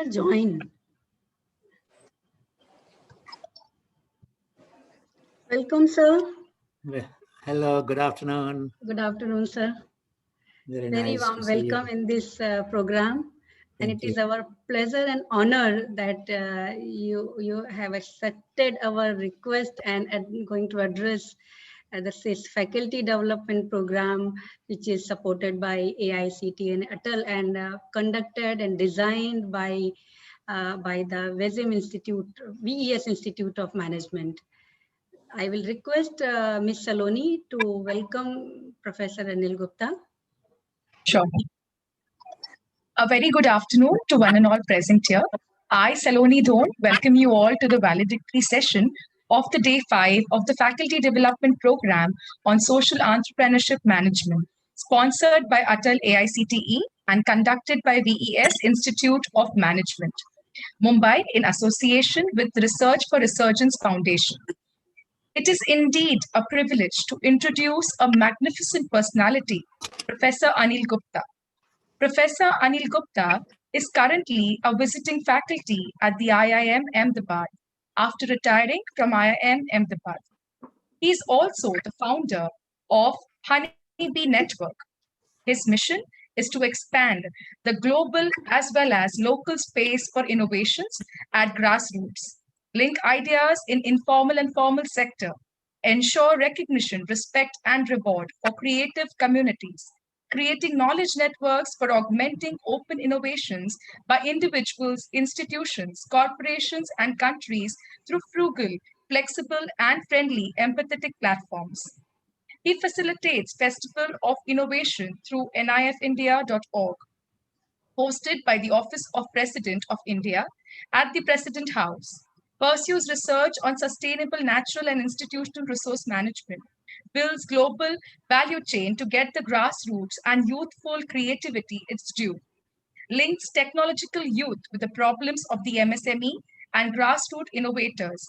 has joined. Welcome, sir. Hello, good afternoon. Good afternoon, sir. Very Very nice warm to see you. welcome in this program. And Thank it is you. our pleasure and honor that you have accepted our request and going to address the faculty development program, which is supported by AICTE and Atal and conducted and designed by the VESIM Institute, VES Institute of Management. I will request Ms. Saloni to welcome Professor Anil Gupta. Sure. A very good afternoon to one and all present here. I, Saloni Dhon, welcome you all to the valedictory session of the Day 5 of the Faculty Development Program on Social Entrepreneurship Management, sponsored by Atal AICTE and conducted by VES Institute of Management, Mumbai, in association with the Research for Resurgence Foundation. It is indeed a privilege to introduce a magnificent personality, Professor Anil Gupta. Professor Anil Gupta is currently a visiting faculty at the IIM Ahmadabad after retiring from IIM Ahmadabad. He is also the founder of Honeybee Network. His mission is to expand the global as well as local space for innovations at grassroots, link ideas in informal and formal sector, ensure recognition, respect, and reward for creative communities, creating knowledge networks for augmenting open innovations by individuals, institutions, corporations, and countries through frugal, flexible, and friendly empathetic platforms. He facilitates Festival of Innovation through nifindia.org, hosted by the Office of President of India at the President House, pursues research on sustainable natural and institutional resource management, builds global value chain to get the grassroots and youthful creativity its due, links technological youth with the problems of the MSME and grassroots innovators,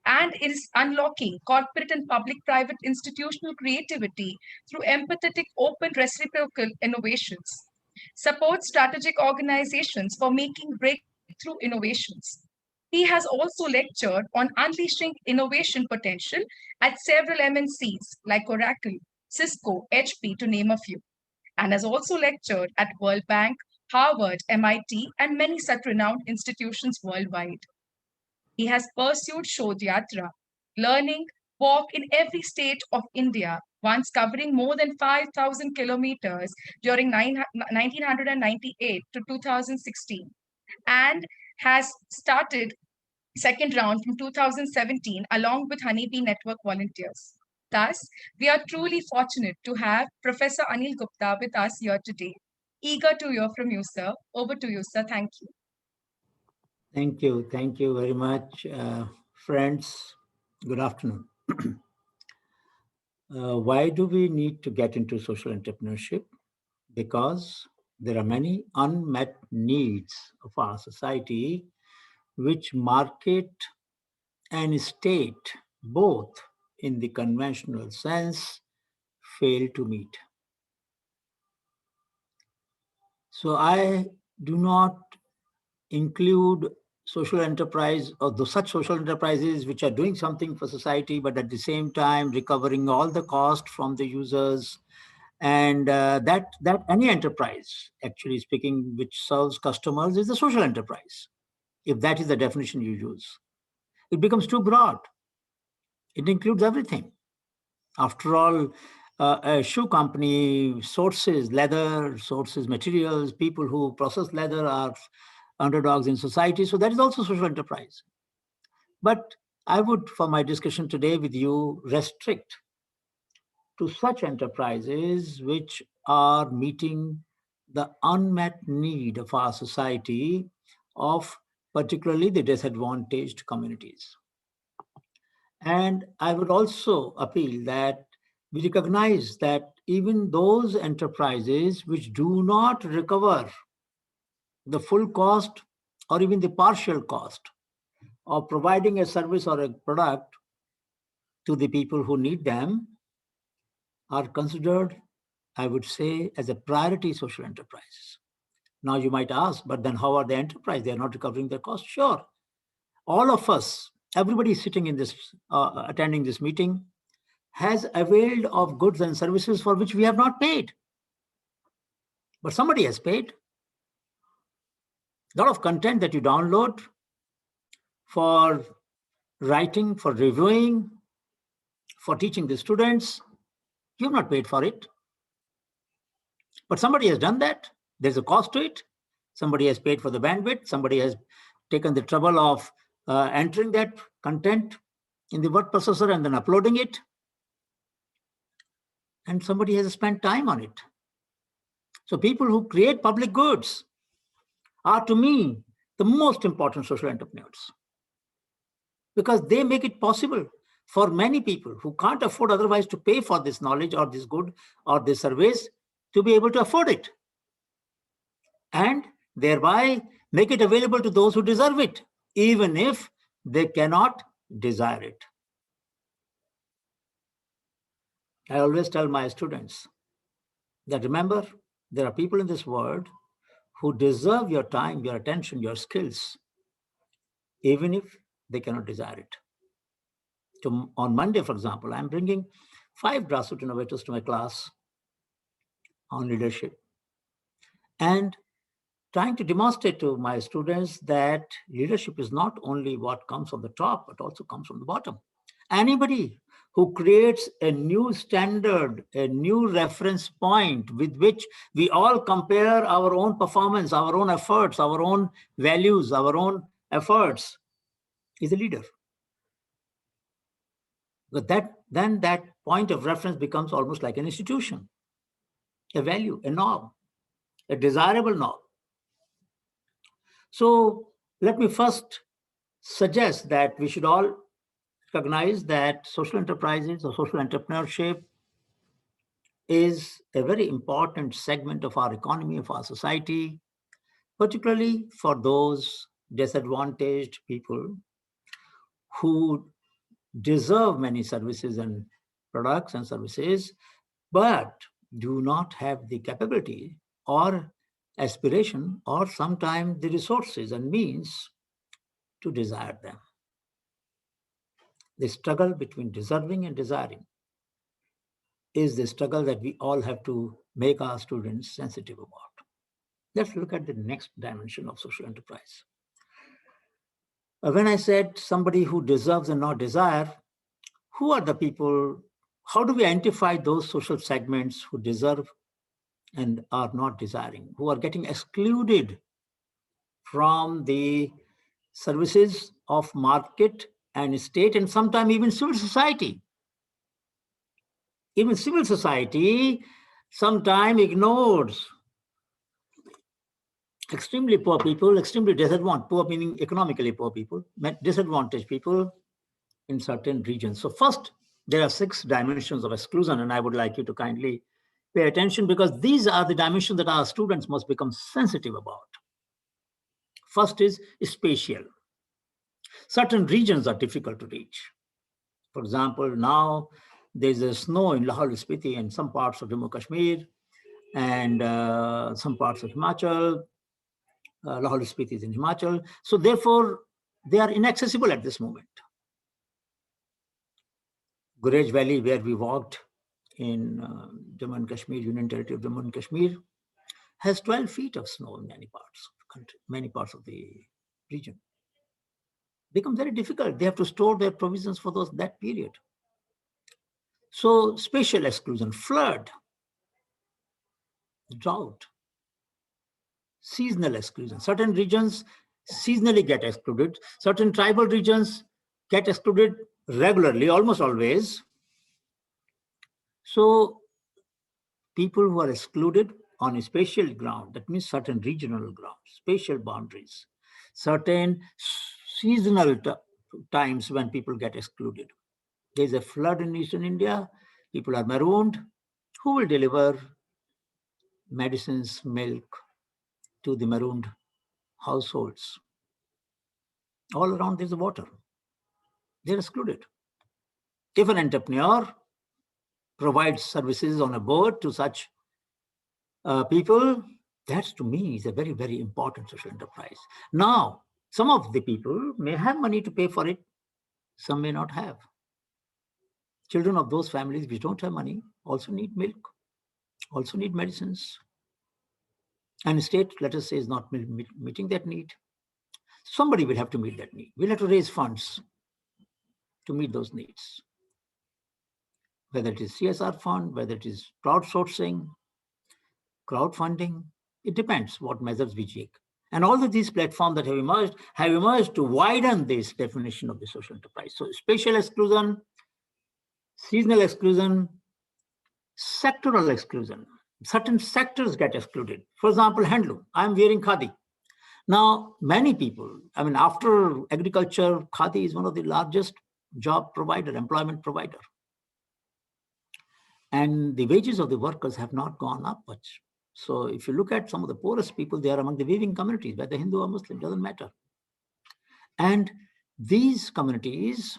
and is unlocking corporate and public-private institutional creativity through empathetic, open, reciprocal innovations, supports strategic organizations for making breakthrough innovations. He has also lectured on unleashing innovation potential at several MNCs like Oracle, Cisco, HP, to name a few, and has also lectured at World Bank, Harvard, MIT, and many such renowned institutions worldwide. He has pursued Shodh Yatra, learning walk in every state of India, once covering more than 5,000 kilometers during 1998 to 2016, and has started second round from 2017 along with Honeybee Network volunteers. Thus, we are truly fortunate to have Professor Anil Gupta with us here today. Eager to hear from you, sir. Over to you, sir. Thank you. Thank you. Thank you very much, friends. Good afternoon. Why do we need to get into social entrepreneurship? Because there are many unmet needs of our society which market and state, both in the conventional sense, fail to meet. So I do not include social enterprise or such social enterprises which are doing something for society, but at the same time recovering all the cost from the users, and that any enterprise, actually speaking, which serves customers is a social enterprise, if that is the definition you use. It becomes too broad. It includes everything. After all, a shoe company sources leather, sources materials. People who process leather are underdogs in society. So that is also social enterprise. But I would, for my discussion today with you, restrict to such enterprises which are meeting the unmet need of our society, of particularly the disadvantaged communities. And I would also appeal that we recognize that even those enterprises which do not recover the full cost or even the partial cost of providing a service or a product to the people who need them are considered, I would say, as a priority social enterprises. Now you might ask, but then how are the enterprise? They are not recovering their cost. Sure. All of us, everybody sitting in this, attending this meeting, has availed of goods and services for which we have not paid. But somebody has paid. A lot of content that you download for writing, for reviewing, for teaching the students, you have not paid for it. But somebody has done that. There's a cost to it. Somebody has paid for the bandwidth. Somebody has taken the trouble of entering that content in the word processor and then uploading it. And somebody has spent time on it. So people who create public goods are, to me, the most important social entrepreneurs, because they make it possible for many people who can't afford otherwise to pay for this knowledge or this good or this service to be able to afford it, and thereby make it available to those who deserve it, even if they cannot desire it. I always tell my students that, remember, there are people in this world who deserve your time, your attention, your skills, even if they cannot desire it. On Monday, for example, I'm bringing 5 grassroots innovators to my class on leadership and trying to demonstrate to my students that leadership is not only what comes from the top, but also comes from the bottom. Anybody who creates a new standard, a new reference point with which we all compare our own performance, our own efforts, our own values, our own efforts, is a leader. But then that point of reference becomes almost like an institution, a value, a norm, a desirable norm. So let me first suggest that we should all recognize that social enterprises or social entrepreneurship is a very important segment of our economy, of our society, particularly for those disadvantaged people who deserve many services and products and services, but do not have the capability or aspiration or sometimes the resources and means to desire them. The struggle between deserving and desiring is the struggle that we all have to make our students sensitive about. Let's look at the next dimension of social enterprise. When I said somebody who deserves and not desire, who are the people? How do we identify those social segments who deserve and are not desiring, who are getting excluded from the services of market and state and sometimes even civil society? Even civil society sometimes ignores extremely poor people, extremely disadvantaged, poor meaning economically poor people, disadvantaged people in certain regions. So first, there are 6 dimensions of exclusion, and I would like you to kindly pay attention because these are the dimensions that our students must become sensitive about. First is spatial. Certain regions are difficult to reach. For example, now there's a snow in Lahore Spiti and some parts of Jammu Kashmir and some parts of Himachal. Lahore Spiti is in Himachal. So therefore, they are inaccessible at this moment. Gurej Valley, where we walked in Jammu and Kashmir, Union Territory of Jammu and Kashmir, has 12 feet of snow in many parts of the country, many parts of the region. Becomes very difficult. They have to store their provisions for that period. So spatial exclusion, flood, drought, seasonal exclusion. Certain regions seasonally get excluded. Certain tribal regions get excluded regularly, almost always. So people who are excluded on a spatial ground, that means certain regional ground, spatial boundaries, certain seasonal times when people get excluded. There's a flood in Eastern India, people are marooned. Who will deliver medicines, milk to the marooned households? All around there's water. They're excluded. If an entrepreneur provides services on a boat to such people, That to me is a very, very important social enterprise. Now, some of the people may have money to pay for it, some may not have. Children of those families which don't have money also need milk, also need medicines. And the state, let us say, is not meeting that need. Somebody will have to meet that need. We'll have to raise funds to meet those needs. Whether it is CSR fund, whether it is crowdsourcing, crowdfunding, it depends what measures we take. And all of these platforms that have emerged to widen this definition of the social enterprise. So spatial exclusion, seasonal exclusion, sectoral exclusion. Certain sectors get excluded. For example, handloom. I'm wearing khadi. Now, many people, I mean, after agriculture, khadi is one of the largest job provider, employment provider. And the wages of the workers have not gone up much. So if you look at some of the poorest people, they are among the weaving communities, whether Hindu or Muslim, doesn't matter. And these communities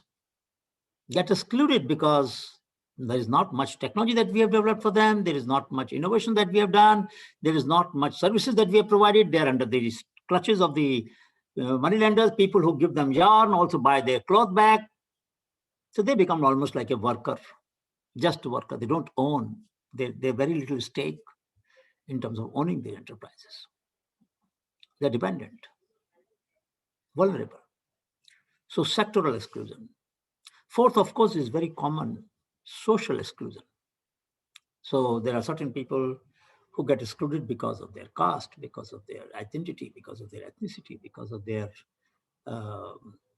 get excluded because there is not much technology that we have developed for them. There is not much innovation that we have done. There is not much services that we have provided. They are under the clutches of the moneylenders, people who give them yarn, also buy their cloth back. So they become almost like a worker, just a worker. They don't own. They have very little stake in terms of owning their enterprises. They're dependent, vulnerable. So sectoral exclusion. Fourth, of course, is very common, social exclusion. So there are certain people who get excluded because of their caste, because of their identity, because of their ethnicity, because of their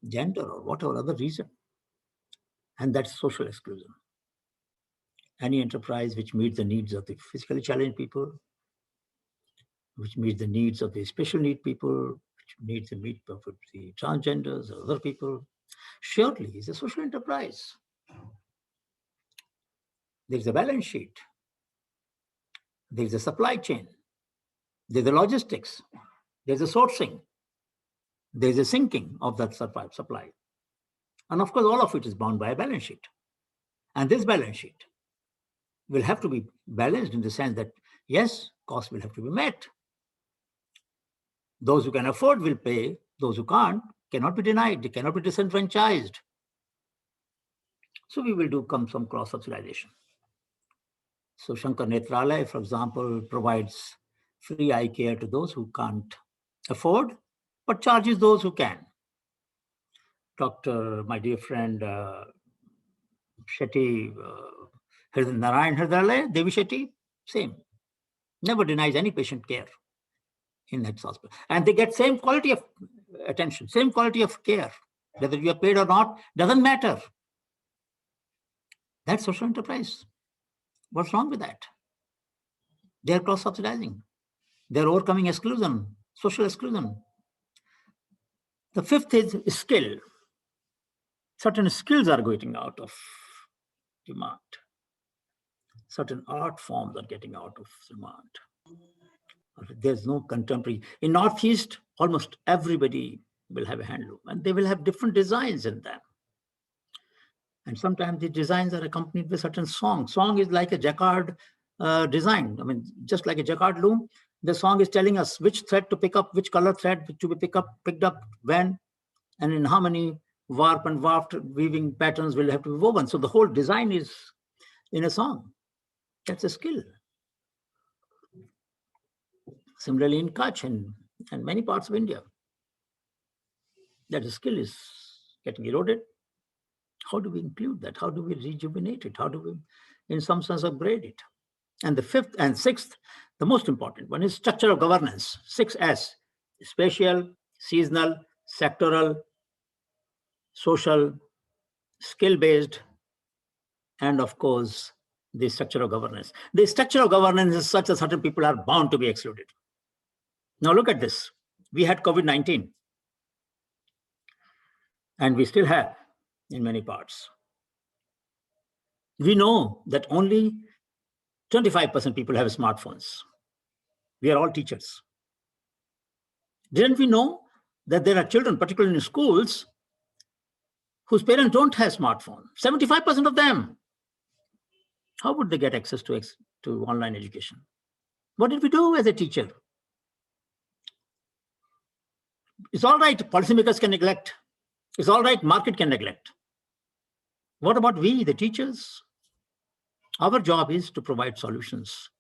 gender or whatever other reason. And that's social exclusion. Any enterprise which meets the needs of the physically challenged people, which meets the needs of the special need people, which meets the needs of the transgenders or other people, surely is a social enterprise. There's a balance sheet. There's a supply chain. There's the logistics. There's a sourcing. There's a sinking of that supply. And of course, all of it is bound by a balance sheet. And this balance sheet will have to be balanced in the sense that, yes, costs will have to be met. Those who can afford will pay. Those who can't cannot be denied. They cannot be disenfranchised. So we will do some cross-subsidization. So Shankar Netralaya, for example, provides free eye care to those who can't afford, but charges those who can. My dear friend Shetty, Narayan Hridayalaya, Devi Shetty, same. Never denies any patient care in that hospital. And they get same quality of attention, same quality of care. Whether you are paid or not, doesn't matter. That's social enterprise. What's wrong with that? They're cross-subsidizing. They're overcoming exclusion, social exclusion. The fifth is skill. Certain skills are going out of demand. Certain art forms are getting out of demand. There's no contemporary. In Northeast, almost everybody will have a handloom, and they will have different designs in them. And sometimes the designs are accompanied with certain song. Song is like a jacquard design. I mean, just like a jacquard loom, the song is telling us which thread to pick up, which color thread to be picked up when, and in how many warp and waft weaving patterns will have to be woven. So the whole design is in a song. That's a skill. Similarly in Kutch and many parts of India, that skill is getting eroded. How do we include that? How do we rejuvenate it? How do we, in some sense, upgrade it? And the fifth and sixth, the most important one, is structure of governance. 6S, spatial, seasonal, sectoral, social, skill-based, and of course, the structure of governance. The structure of governance is such that certain people are bound to be excluded. Now look at this. We had COVID-19, and we still have in many parts. We know that only 25% people have smartphones. We are all teachers. Didn't we know that there are children, particularly in schools, whose parents don't have smartphones? 75% of them. How would they get access to online education? What did we do as a teacher? It's all right, policymakers can neglect. It's all right, market can neglect. What about we, the teachers? Our job is to provide solutions.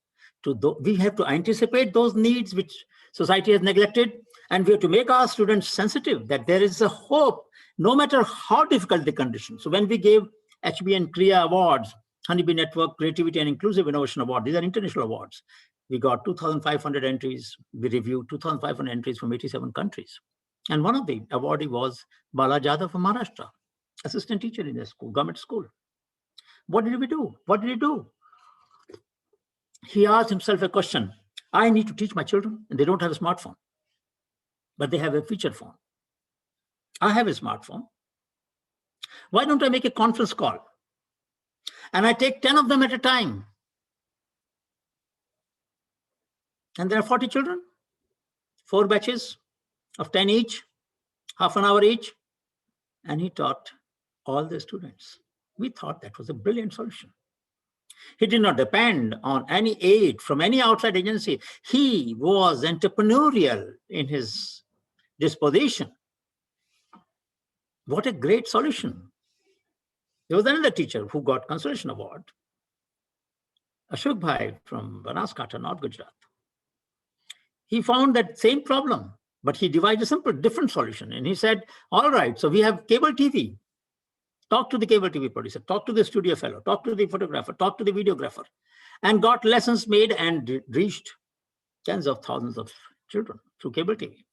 We have to anticipate those needs which society has neglected, and we have to make our students sensitive that there is a hope, no matter how difficult the condition. So when we gave HB and CREA awards, Honeybee Network Creativity and Inclusive Innovation Award, these are international awards. We got 2,500 entries. We reviewed 2,500 entries from 87 countries. And one of the awardee was Bala Jadhav from Maharashtra, assistant teacher in the school, government school. What did we do? What did he do? He asked himself a question. I need to teach my children, and they don't have a smartphone, but they have a feature phone. I have a smartphone. Why don't I make a conference call? And I take 10 of them at a time. And there are 40 children, 4 batches of 10 each, half an hour each. And he taught all the students. We thought that was a brilliant solution. He did not depend on any aid from any outside agency. He was entrepreneurial in his disposition. What a great solution. There was another teacher who got consolation award, Ashok Bhai from Banaskantha, North Gujarat. He found that same problem, but he devised a simple, different solution. And he said, all right, so we have cable TV. Talk to the cable TV producer, talk to the studio fellow, talk to the photographer, talk to the videographer, and got lessons made and reached tens of thousands of children through cable TV.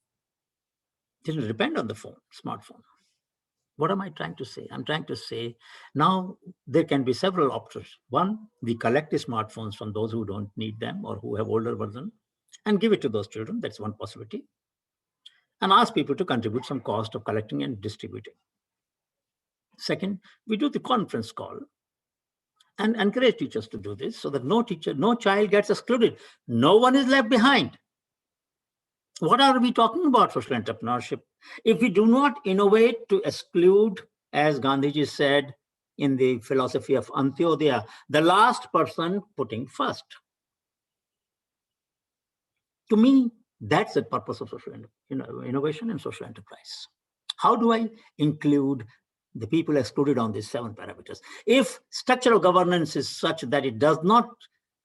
Didn't depend on the phone, smartphone. What am I trying to say? I'm trying to say now there can be several options. One, we collect the smartphones from those who don't need them or who have older version and give it to those children. That's one possibility. And ask people to contribute some cost of collecting and distributing. Second, we do the conference call and encourage teachers to do this so that no teacher, no child gets excluded. No one is left behind. What are we talking about social entrepreneurship? If we do not innovate to exclude, as Gandhiji said in the philosophy of Antyodaya, the last person putting first. To me, that's the purpose of social innovation and social enterprise. How do I include the people excluded on these 7 parameters? If structural governance is such that it does not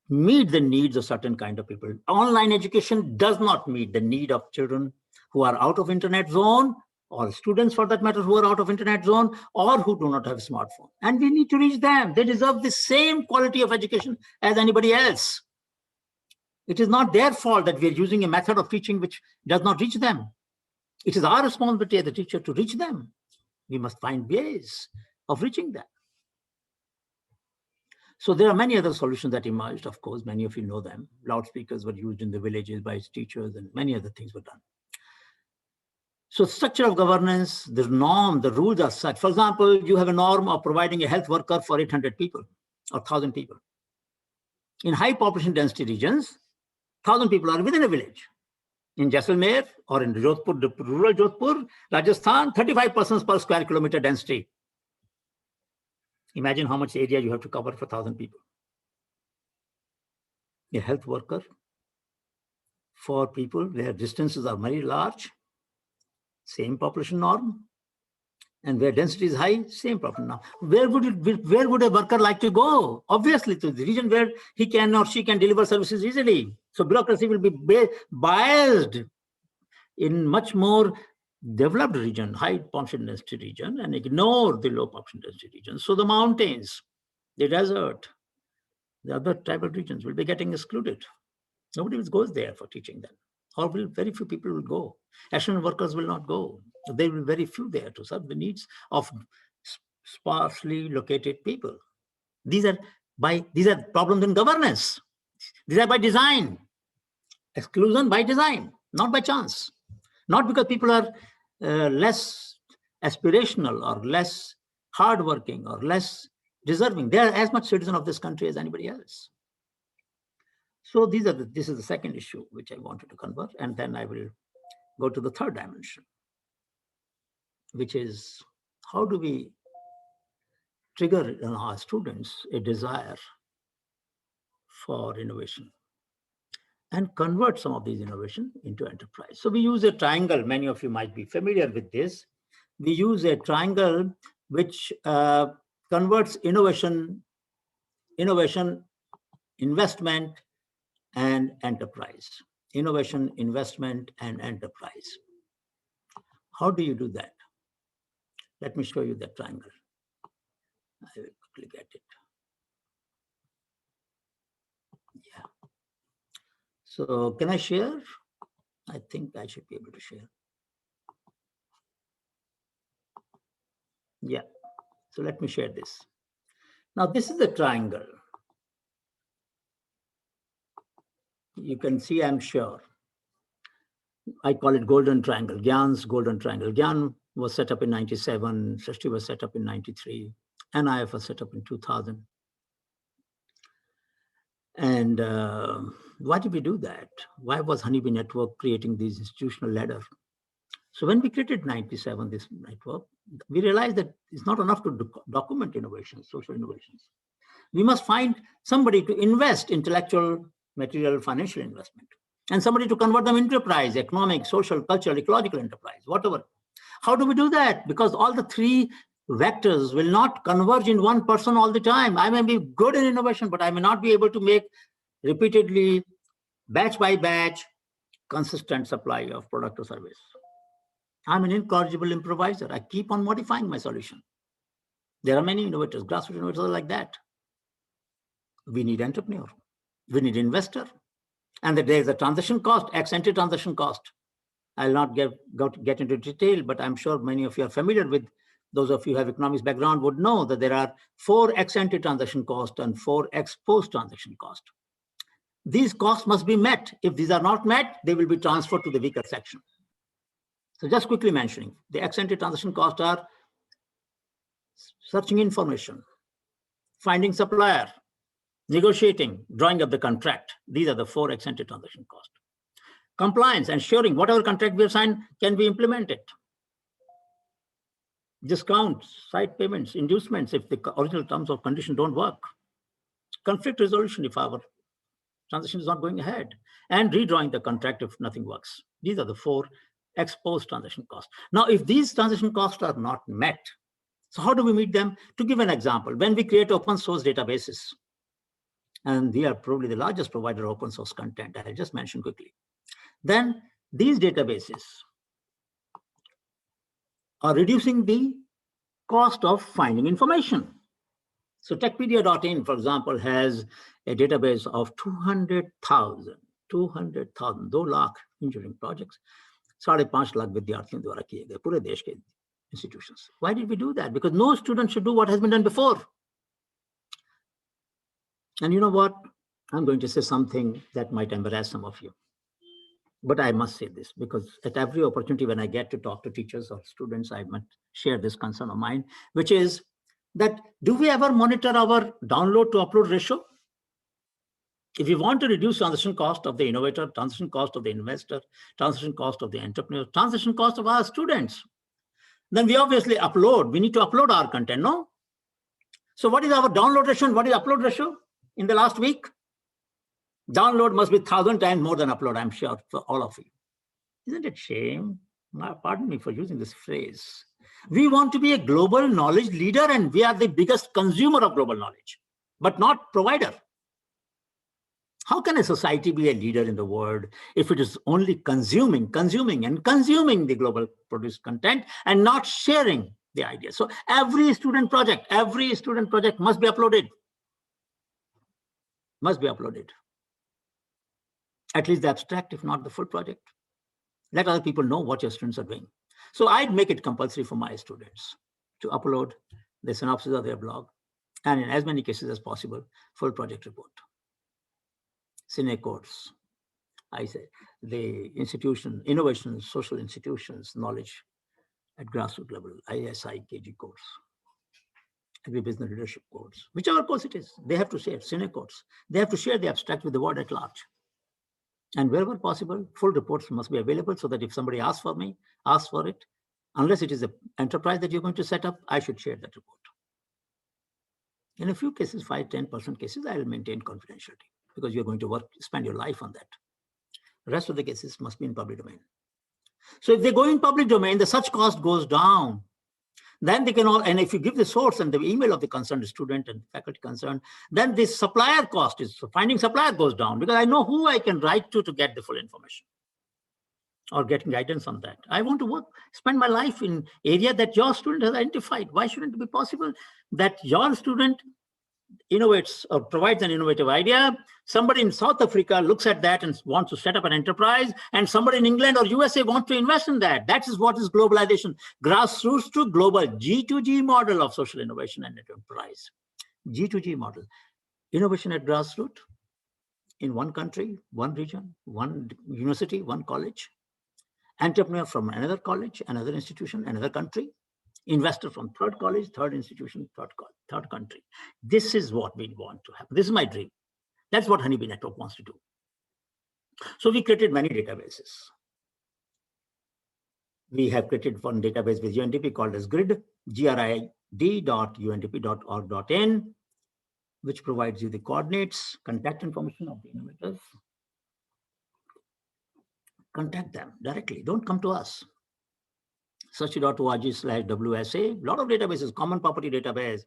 meet the needs of certain kind of people, online education does not meet the need of children who are out of internet zone, or students for that matter who are out of internet zone, or who do not have a smartphone. And we need to reach them. They deserve the same quality of education as anybody else. It is not their fault that we are using a method of teaching which does not reach them. It is our responsibility as a teacher to reach them. We must find ways of reaching them. So there are many other solutions that emerged, of course, many of you know them. Loudspeakers were used in the villages by teachers and many other things were done. So structure of governance, the norm, the rules are such. For example, you have a norm of providing a health worker for 800 people or 1,000 people. In high population density regions, 1,000 people are within a village. In Jaisalmer or in Jodhpur, rural Jodhpur, Rajasthan, 35 persons per square kilometer density. Imagine how much area you have to cover for 1,000 people. A health worker for people where distances are very large, same population norm, and where density is high, same population norm. Where would a worker like to go? Obviously, to the region where he can or she can deliver services easily. So bureaucracy will be biased in much more developed region, high population density region, and ignore the low population density region. So the mountains, the desert, the other tribal regions will be getting excluded. Nobody goes there for teaching them. Or very few people will go. National workers will not go. There will be very few there to serve the needs of sparsely located people. These are problems in governance. These are by design. Exclusion by design, not by chance. Not because people are less aspirational or less hardworking or less deserving. They are as much citizen of this country as anybody else. So this is the second issue which I wanted to convert, and then I will go to the third dimension, which is how do we trigger in our students a desire for innovation? and convert some of these innovation into enterprise. So we use a triangle. Many of you might be familiar with this. We use a triangle which converts innovation, investment, and enterprise. Innovation, investment, and enterprise. How do you do that? Let me show you the triangle. I will quickly get it. Yeah. So can I share? I think I should be able to share. Yeah. So let me share this. Now this is the triangle. You can see, I'm sure. I call it golden triangle, Gyan's golden triangle. Gyan was set up in 97, Srishti was set up in 93, NIF was set up in 2000. And why did we do that? Why was Honeybee Network creating this institutional ladder? So when we created 97, this network, we realized that it's not enough to document innovations, social innovations. We must find somebody to invest intellectual, material, financial investment, and somebody to convert them into enterprise, economic, social, cultural, ecological enterprise, whatever. How do we do that? Because all the three vectors will not converge in one person all the time. I may be good in innovation, but I may not be able to make repeatedly, batch by batch, consistent supply of product or service. I'm an incorrigible improviser. I keep on modifying my solution. There are many innovators, grassroots innovators are like that. We need entrepreneur. We need investor. And there is a transaction cost, ex-ante transaction cost. I'll not get into detail, but I'm sure many of you are familiar with, those of you who have economics background would know that there are 4 ex-ante transaction cost and 4 ex-post transaction cost. These costs must be met. If these are not met, they will be transferred to the weaker section. So just quickly mentioning, the ex-ante transaction costs are searching information, finding supplier, negotiating, drawing up the contract. These are the 4 ex-ante transaction costs. Compliance, ensuring whatever contract we have signed can be implemented. Discounts, side payments, inducements if the original terms or condition don't work. Conflict resolution if our transaction is not going ahead. And redrawing the contract if nothing works. These are the 4 ex-post transaction costs. Now, if these transaction costs are not met, so how do we meet them? To give an example, when we create open source databases, and we are probably the largest provider of open source content, I'll just mention quickly. Then these databases are reducing the cost of finding information. So techpedia.in, for example, has a database of 200,000 2 lakh engineering projects. 5.5 lakh विद्यार्थियों द्वारा किए गए पूरे देश के institutions. Why did we do that? Because no student should do what has been done before. And you know what? I'm going to say something that might embarrass some of you. But I must say this, because at every opportunity when I get to talk to teachers or students, I must share this concern of mine, which is that do we ever monitor our download to upload ratio? If you want to reduce transaction cost of the innovator, transaction cost of the investor, transaction cost of the entrepreneur, transaction cost of our students, then we obviously upload. We need to upload our content, no? So what is our download ratio and what is upload ratio in the last week? Download must be 1,000 times more than upload, I'm sure, for all of you. Isn't it shame? Pardon me for using this phrase. We want to be a global knowledge leader and we are the biggest consumer of global knowledge, but not provider. How can a society be a leader in the world if it is only consuming the global produced content and not sharing the idea? So every student project must be uploaded. Must be uploaded. At least the abstract, if not the full project. Let other people know what your students are doing. So I'd make it compulsory for my students to upload the synopsis of their blog and in as many cases as possible, full project report. Sine course, I say, the institution, innovation, social institutions, knowledge at grassroots level, AICTE course, agribusiness leadership course, whichever course it is, they have to share, Sine course. They have to share the abstract with the world at large. And wherever possible, full reports must be available so that if somebody asks for it, unless it is an enterprise that you're going to set up, I should share that report. In a few cases, 5-10% cases, I will maintain confidentiality because you're going to spend your life on that. The rest of the cases must be in public domain. So if they go in public domain, the search cost goes down. Then they can all, and if you give the source and the email of the concerned student and faculty concerned, then the supplier cost is, finding supplier goes down, because I know who I can write to get the full information or getting guidance on that. I want to spend my life in area that your student has identified. Why shouldn't it be possible that your student innovates or provides an innovative idea? Somebody in South Africa looks at that and wants to set up an enterprise, and somebody in England or USA wants to invest in that. That is what is globalization, grassroots to global, G2G model of social innovation and enterprise. G2G model, innovation at grassroots in one country, one region, one university, one college, entrepreneur from another college, another institution, another country, investor from third college, third institution, third country. This is what we want to happen. This is my dream. That's what Honeybee Network wants to do. So we created many databases. We have created one database with UNDP called as GRID, grid.undp.org.in, which provides you the coordinates, contact information of the innovators. Contact them directly. Don't come to us. Search.org/WSA, a lot of databases, common property database,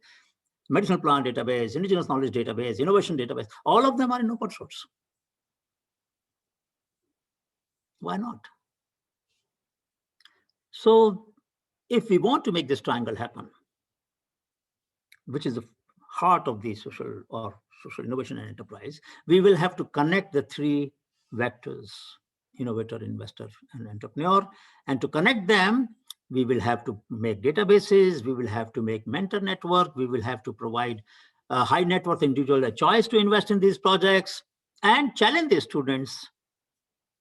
medicinal plant database, indigenous knowledge database, innovation database, all of them are in open source. Why not? So if we want to make this triangle happen, which is the heart of the social innovation and enterprise, we will have to connect the three vectors: innovator, investor, and entrepreneur. And to connect them, we will have to make databases, we will have to make mentor network, we will have to provide a high net worth individual a choice to invest in these projects, and challenge the students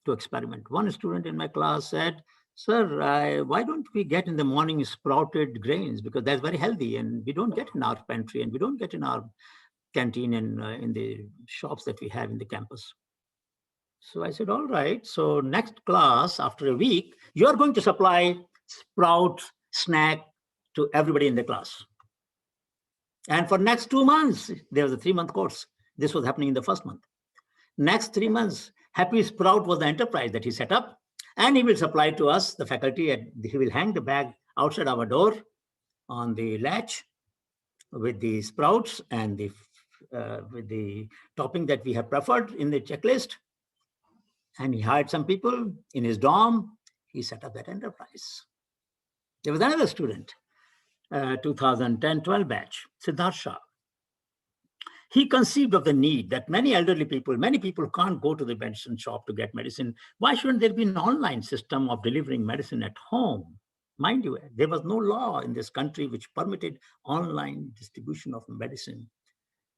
to experiment. One student in my class said, "Sir, why don't we get in the morning sprouted grains? Because that's very healthy and we don't get in our pantry and we don't get in our canteen and in the shops that we have in the campus." So I said, all right, so next class, after a week, you're going to supply sprout snack to everybody in the class. And for next 2 months, there was a 3-month course. This was happening in the first month. Next 3 months, Happy Sprout was the enterprise that he set up, and he will supply to us, the faculty, and he will hang the bag outside our door on the latch with the sprouts and with the topping that we have preferred in the checklist. And he hired some people in his dorm. He set up that enterprise. There was another student, 2010-12 batch, Siddharth Shah. He conceived of the need that many elderly people, many people can't go to the medicine shop to get medicine. Why shouldn't there be an online system of delivering medicine at home? Mind you, there was no law in this country which permitted online distribution of medicine.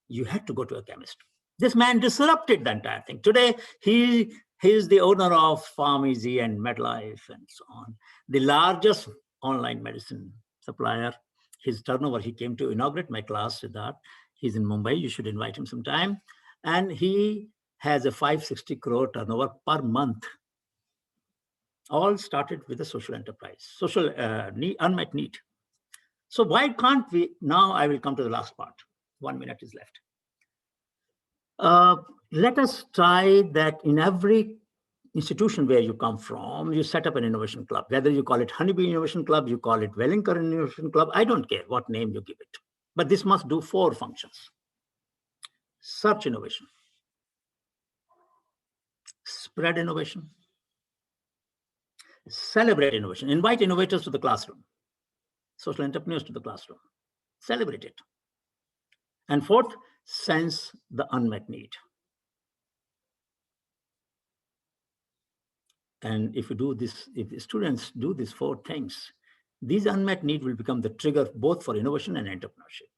You had to go to a chemist. This man disrupted the entire thing. Today, he is the owner of PharmEasy and MedLife and so on, the largest online medicine supplier. His turnover, he came to inaugurate my class, Siddharth. He's in Mumbai. You should invite him sometime. And he has a 560 crore turnover per month. All started with a social enterprise, social unmet need. So why can't we? Now I will come to the last part. 1 minute is left. Let us try that in every institution where you come from, you set up an innovation club. Whether you call it Honeybee Innovation Club, you call it Wellington Innovation Club, I don't care what name you give it. But this must do 4 functions. Search innovation, spread innovation, celebrate innovation, invite innovators to the classroom, social entrepreneurs to the classroom, celebrate it. And 4th, sense the unmet need. And if you do this, if the students do these 4 things, these unmet needs will become the trigger both for innovation and entrepreneurship.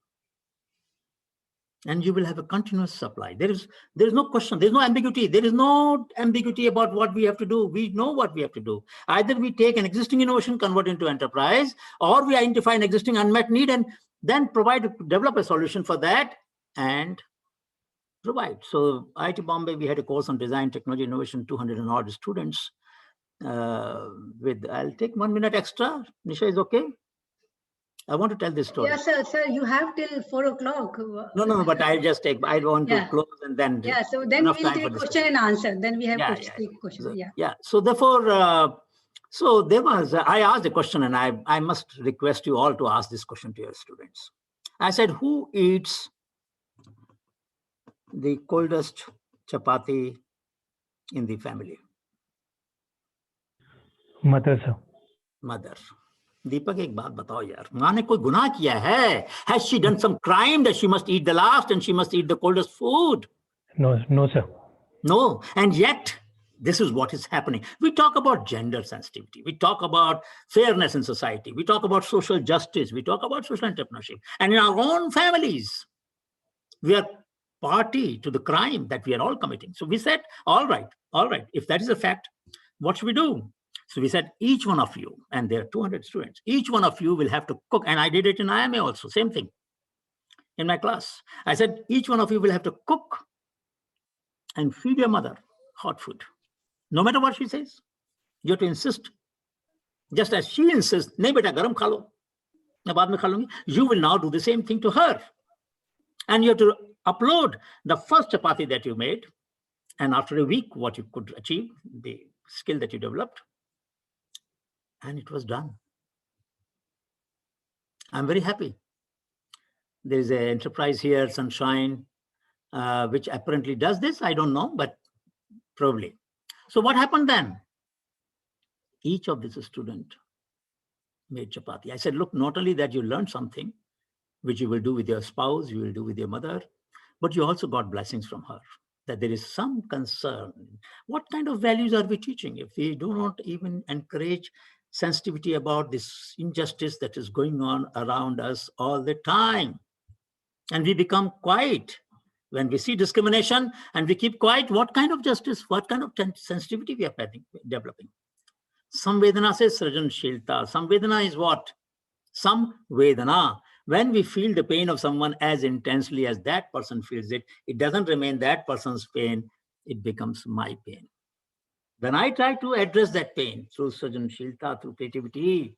And you will have a continuous supply. There is no question, there's no ambiguity. There is no ambiguity about what we have to do. We know what we have to do. Either we take an existing innovation, convert into enterprise, or we identify an existing unmet need and then develop a solution for that and provide. So IIT Bombay, we had a course on design, technology, innovation, 200 and odd students. I'll take 1 minute extra. Nisha is okay? I want to tell this story. Yes, sir, you have till 4 o'clock. No, but I want to close and then So then enough we'll time for take discussion. question and answer. Then we have Yeah. take question. So therefore, so there was, I asked a question, and I must request you all to ask this question to your students. I said, who eats the coldest chapati in the family? Mother, sir. Mother. Deepak, एक बात बताओ यार, माँ ने कोई गुनाह किया है? Has she done some crime that she must eat the last and she must eat the coldest food? No, sir. No, and yet this is what is happening. We talk about gender sensitivity. We talk about fairness in society. We talk about social justice. We talk about social entrepreneurship. And in our own families, we are party to the crime that we are all committing. So we said, all right, if that is a fact, what should we do? So we said, each one of you, and there are 200 students, each one of you will have to cook. And I did it in IMA also, same thing. In my class, I said, each one of you will have to cook and feed your mother hot food. No matter what she says, you have to insist. Just as she insists, nahi beta garam kha lo, main baad mein kha lungi. You will now do the same thing to her. And you have to upload the first chapati that you made, and after a week, what you could achieve, the skill that you developed. And it was done. I'm very happy. There is an enterprise here, Sunshine, which apparently does this. I don't know, but probably. So what happened then? Each of this student made chapati. I said, look, not only that you learned something, which you will do with your spouse, you will do with your mother, but you also got blessings from her, that there is some concern. What kind of values are we teaching if we do not even encourage sensitivity about this injustice that is going on around us all the time? And we become quiet. When we see discrimination and we keep quiet, what kind of justice, what kind of sensitivity we are developing? Samvedana says Srijanshilta. Samvedana is what? Samvedana. When we feel the pain of someone as intensely as that person feels it, it doesn't remain that person's pain, it becomes my pain. When I try to address that pain through Srijanshilta, through creativity,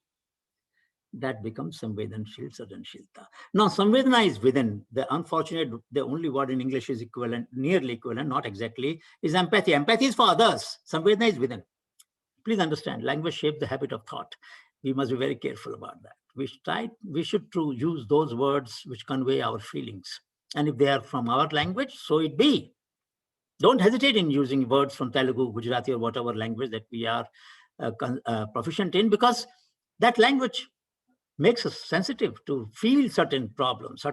that becomes Samvedanshil, Srijanshilta. Now, Samvedana is within. The only word in English is equivalent, nearly equivalent, not exactly, is empathy. Empathy is for others. Samvedana is within. Please understand, language shapes the habit of thought. We must be very careful about that. We should use those words which convey our feelings. And if they are from our language, so it be. Don't hesitate in using words from Telugu, Gujarati, or whatever language that we are proficient in, because that language makes us sensitive to feel certain problems,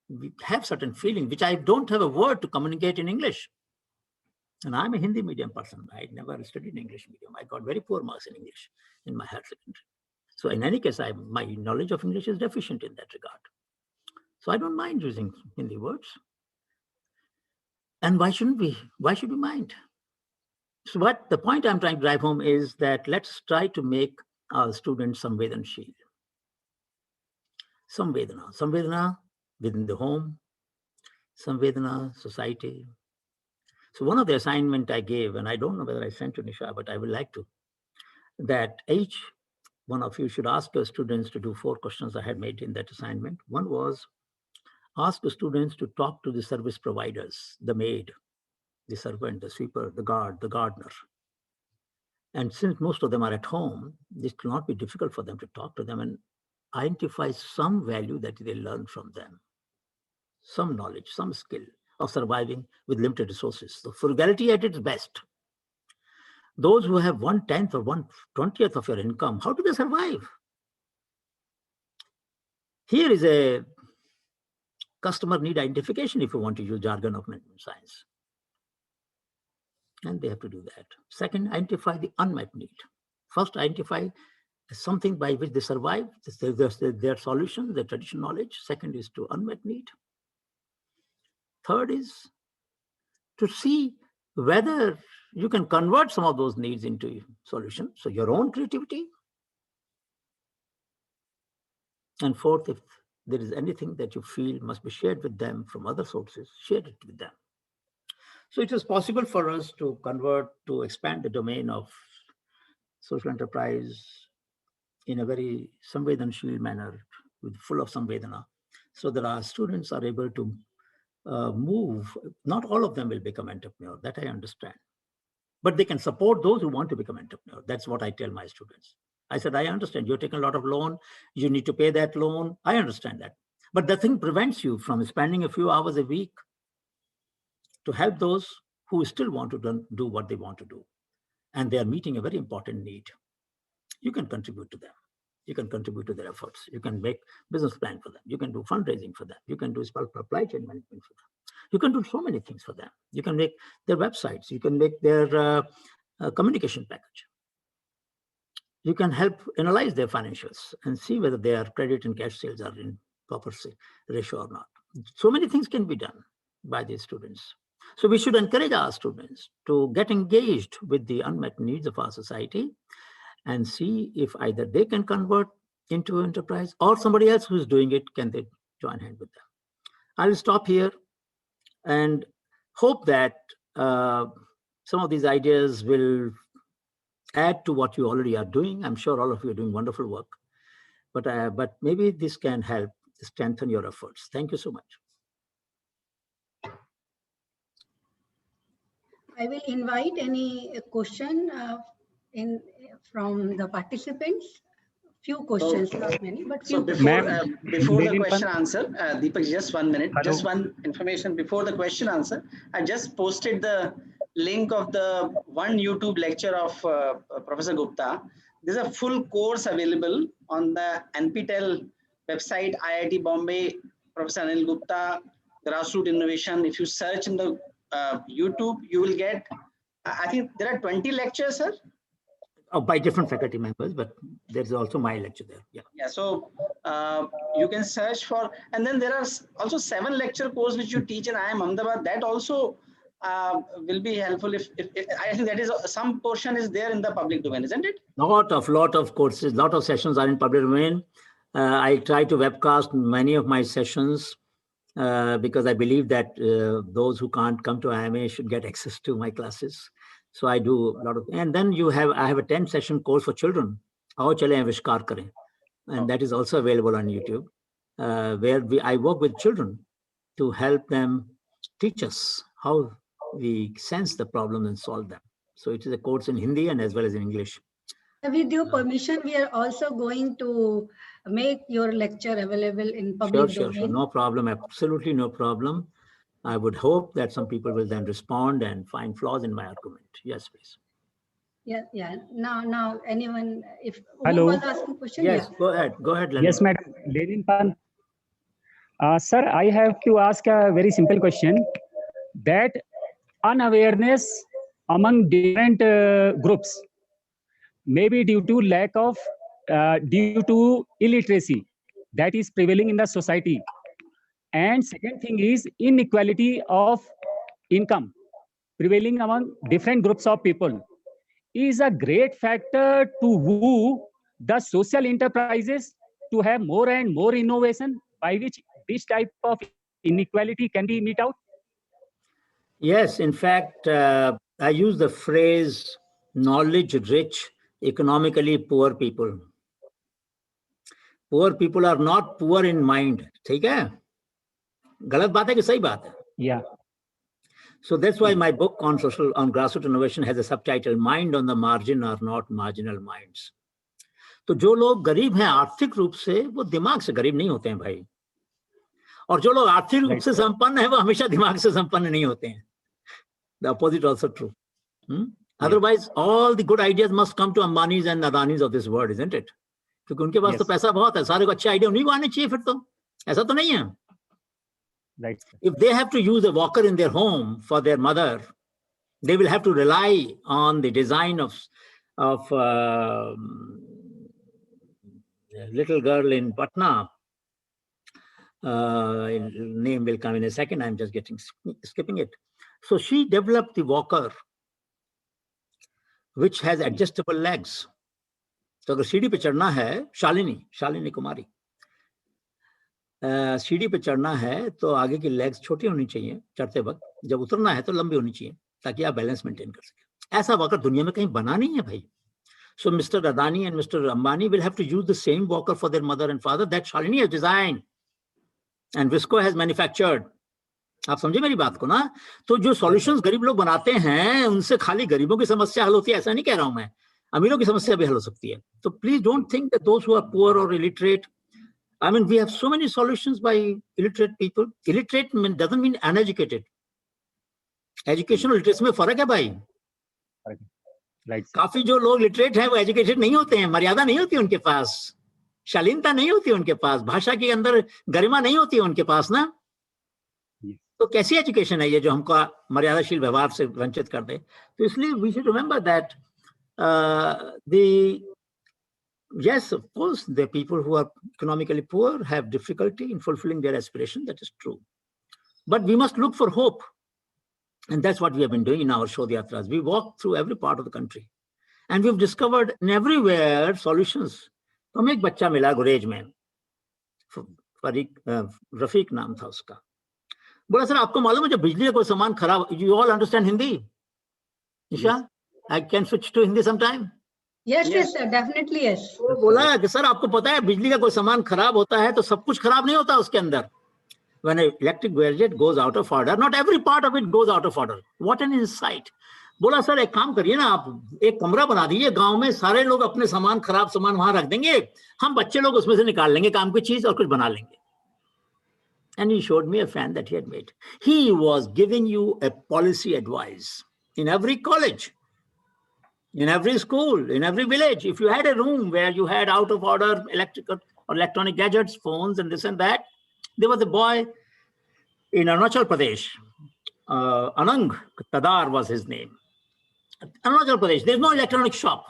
we have certain feelings, which I don't have a word to communicate in English. And I'm a Hindi medium person. I never studied English medium. I got very poor marks in English in my higher secondary. So in any case, my knowledge of English is deficient in that regard. So I don't mind using Hindi words. And why shouldn't we? Why should we mind? So what the point I'm trying to drive home is that let's try to make our students Samvedanshil. Samvedana within the home, Samvedana society. So one of the assignment I gave, and I don't know whether I sent to Nisha, but I would like to, that each one of you should ask your students to do 4 questions I had made in that assignment. One was, ask the students to talk to the service providers, the maid, the servant, the sweeper, the guard, the gardener. And since most of them are at home, this will not be difficult for them to talk to them and identify some value that they learn from them, some knowledge, some skill of surviving with limited resources. So frugality at its best. Those who have 1/10 or 1/20th of your income, how do they survive? Here is a customer need identification, if you want to use jargon of management science. And they have to do that. Second, identify the unmet need. First, identify something by which they survive, their solution, their traditional knowledge. Second is to unmet need. Third is to see whether you can convert some of those needs into solutions, so your own creativity. And fourth, if there is anything that you feel must be shared with them from other sources, share it with them. So it is possible for us to expand the domain of social enterprise in a very samvedanshil manner, full of samvedana, so that our students are able to move. Not all of them will become entrepreneur, that I understand. But they can support those who want to become entrepreneur. That's what I tell my students. I said, I understand you're taking a lot of loan, you need to pay that loan. I understand that. But the thing prevents you from spending a few hours a week to help those who still want to do what they want to do. And they are meeting a very important need. You can contribute to them. You can contribute to their efforts. You can make business plan for them. You can do fundraising for them. You can do supply chain management for them. You can do so many things for them. You can make their websites. You can make their communication package. You can help analyze their financials and see whether their credit and cash sales are in proper ratio or not. So many things can be done by these students. So we should encourage our students to get engaged with the unmet needs of our society and see if either they can convert into enterprise or somebody else who's doing it, can they join hand with them. I'll stop here and hope that some of these ideas will add to what you already are doing. I'm sure all of you are doing wonderful work, but maybe this can help strengthen your efforts. Thank you so much. I will invite any question from the participants. Few questions, not many, but few. So before the question answer, Deepak, just 1 minute. Hello. Just one information before the question answer. I just posted the link of the one YouTube lecture of Professor Gupta. There's a full course available on the NPTEL website, IIT Bombay, Professor Anil Gupta, Grassroots Innovation. If you search in the YouTube, you will get, I think there are 20 lectures, sir. Oh, by different faculty members, but there's also my lecture there. Yeah. Yeah. So you can search for, and then there are also 7 lecture course which you teach in IIM Ahmadabad. That also will be helpful if I think that is some portion is there in the public domain, isn't it? Lot of courses, lot of sessions are in public domain. I try to webcast many of my sessions because I believe that those who can't come to IMA should get access to my classes. So I do a lot of, and then I have a 10-session course for children. Aao chale avishkar kare, and that is also available on YouTube, where I work with children to help them teach us how we sense the problem and solve them. So it is a course in Hindi and as well as in English. With your permission, we are also going to make your lecture available in public domain. Sure. No problem. Absolutely no problem. I would hope that some people will then respond and find flaws in my argument. Yes, please. Yeah. Now, anyone, if hello, who was asking question? Yes, yeah. Go ahead. Yes, madam. Lenin Pan. Sir, I have to ask a very simple question. That unawareness among different groups, maybe due to lack of, due to illiteracy that is prevailing in the society. And second thing is inequality of income prevailing among different groups of people is a great factor to woo the social enterprises to have more and more innovation by which this type of inequality can be met out. Yes, in fact, I use the phrase knowledge-rich, economically poor people. Poor people are not poor in mind. ठीक है? गलत बात है कि सही बात है? Yeah. So that's why my book on grassroots innovation has a subtitle, Mind on the Margin Are Not Marginal Minds. तो जो लोग गरीब हैं आर्थिक रूप से, वो दिमाग से गरीब नहीं होते हैं भाई. और जो लोग आर्थिक रूप से संपन्न है, वो हमेशा दिमाग से संपन्न नहीं होते हैं. The opposite also true. Otherwise, all the good ideas must come to Ambanis and Adanis of this world, isn't it? क्योंकि उनके पास तो पैसा बहुत है, सारे को अच्छे आइडिया उन्हीं को आने चाहिए फिर तो. ऐसा तो नहीं है. Right. If they have to use a walker in their home for their mother, they will have to rely on the design of little girl in Patna. Name will come in a second. I'm just skipping it. So she developed the walker, which has adjustable legs. So अगर सीढ़ी पे चढ़ना है, शालिनी कुमारी, सीढ़ी पे चढ़ना है तो आगे की लेग्स छोटी होनी चाहिए चढ़ते वक्त, जब उतरना है तो लंबी होनी चाहिए ताकि आप बैलेंस मेंटेन कर सकें. ऐसा वॉकर दुनिया में कहीं बना नहीं है भाई. So Mr. Adani and Mr. Ambani will have to use the same walker for their mother and father that Shalini has designed and Visco has manufactured. आप समझे मेरी बात को ना? तो जो सॉल्यूशंस गरीब लोग बनाते हैं उनसे खाली गरीबों की समस्या हल होती है ऐसा नहीं कह रहा हूं मैं, अमीरों की समस्या भी हल हो सकती है. तो please don't think that those who are poor और illiterate, I mean we have so many solutions by illiterate people. Illiterate doesn't mean uneducated. Education और लिटरेसी में फर्क है भाई. काफी जो लोग लिटरेट हैं वो एजुकेटेड नहीं होते हैं, मर्यादा नहीं होती उनके पास, शालीनता नहीं होती उनके पास, भाषा के अंदर गरिमा नहीं होती है उनके पास ना. तो कैसी एजुकेशन है ये जो हमको मर्यादाशील व्यवहार से वंचित कर दे? तो इसलिए we should remember that yes, of course, the people who are economically poor have difficulty in fulfilling their aspiration. That is true. But we must look for hope. And that's what we have been doing in our Shodh Yatras. We walk through every part of the country. And we've discovered in everywhere solutions. तो हमें एक बच्चा मिला गुरेज में, रफीक नाम था उसका. बोला सर आपको मालूम है जब बिजली का कोई सामान खराब, you all understand Hindi? Isha, I can switch to Hindi sometime? Yes, sir, definitely yes. वो बोला कि सर आपको पता है बिजली का कोई सामान खराब होता है तो सब कुछ खराब नहीं होता उसके अंदर. When an electric gadget goes out of order, not every part of it goes out of order. What an insight. बोला सर एक काम करिए ना, आप एक कमरा बना दीजिए गांव में, सारे लोग अपने सामान खराब सामान वहां रख देंगे, हम बच्चे लोग उसमें से निकाल लेंगे काम की चीज और कुछ बना लेंगे. And he showed me a fan that he had made. He was giving you a policy advice in every college, in every school, in every village. If you had a room where you had out of order electrical or electronic gadgets, phones and this and that, there was a boy in Arunachal Pradesh, Anang Tadar was his name. Arunachal Pradesh, there's no electronic shop.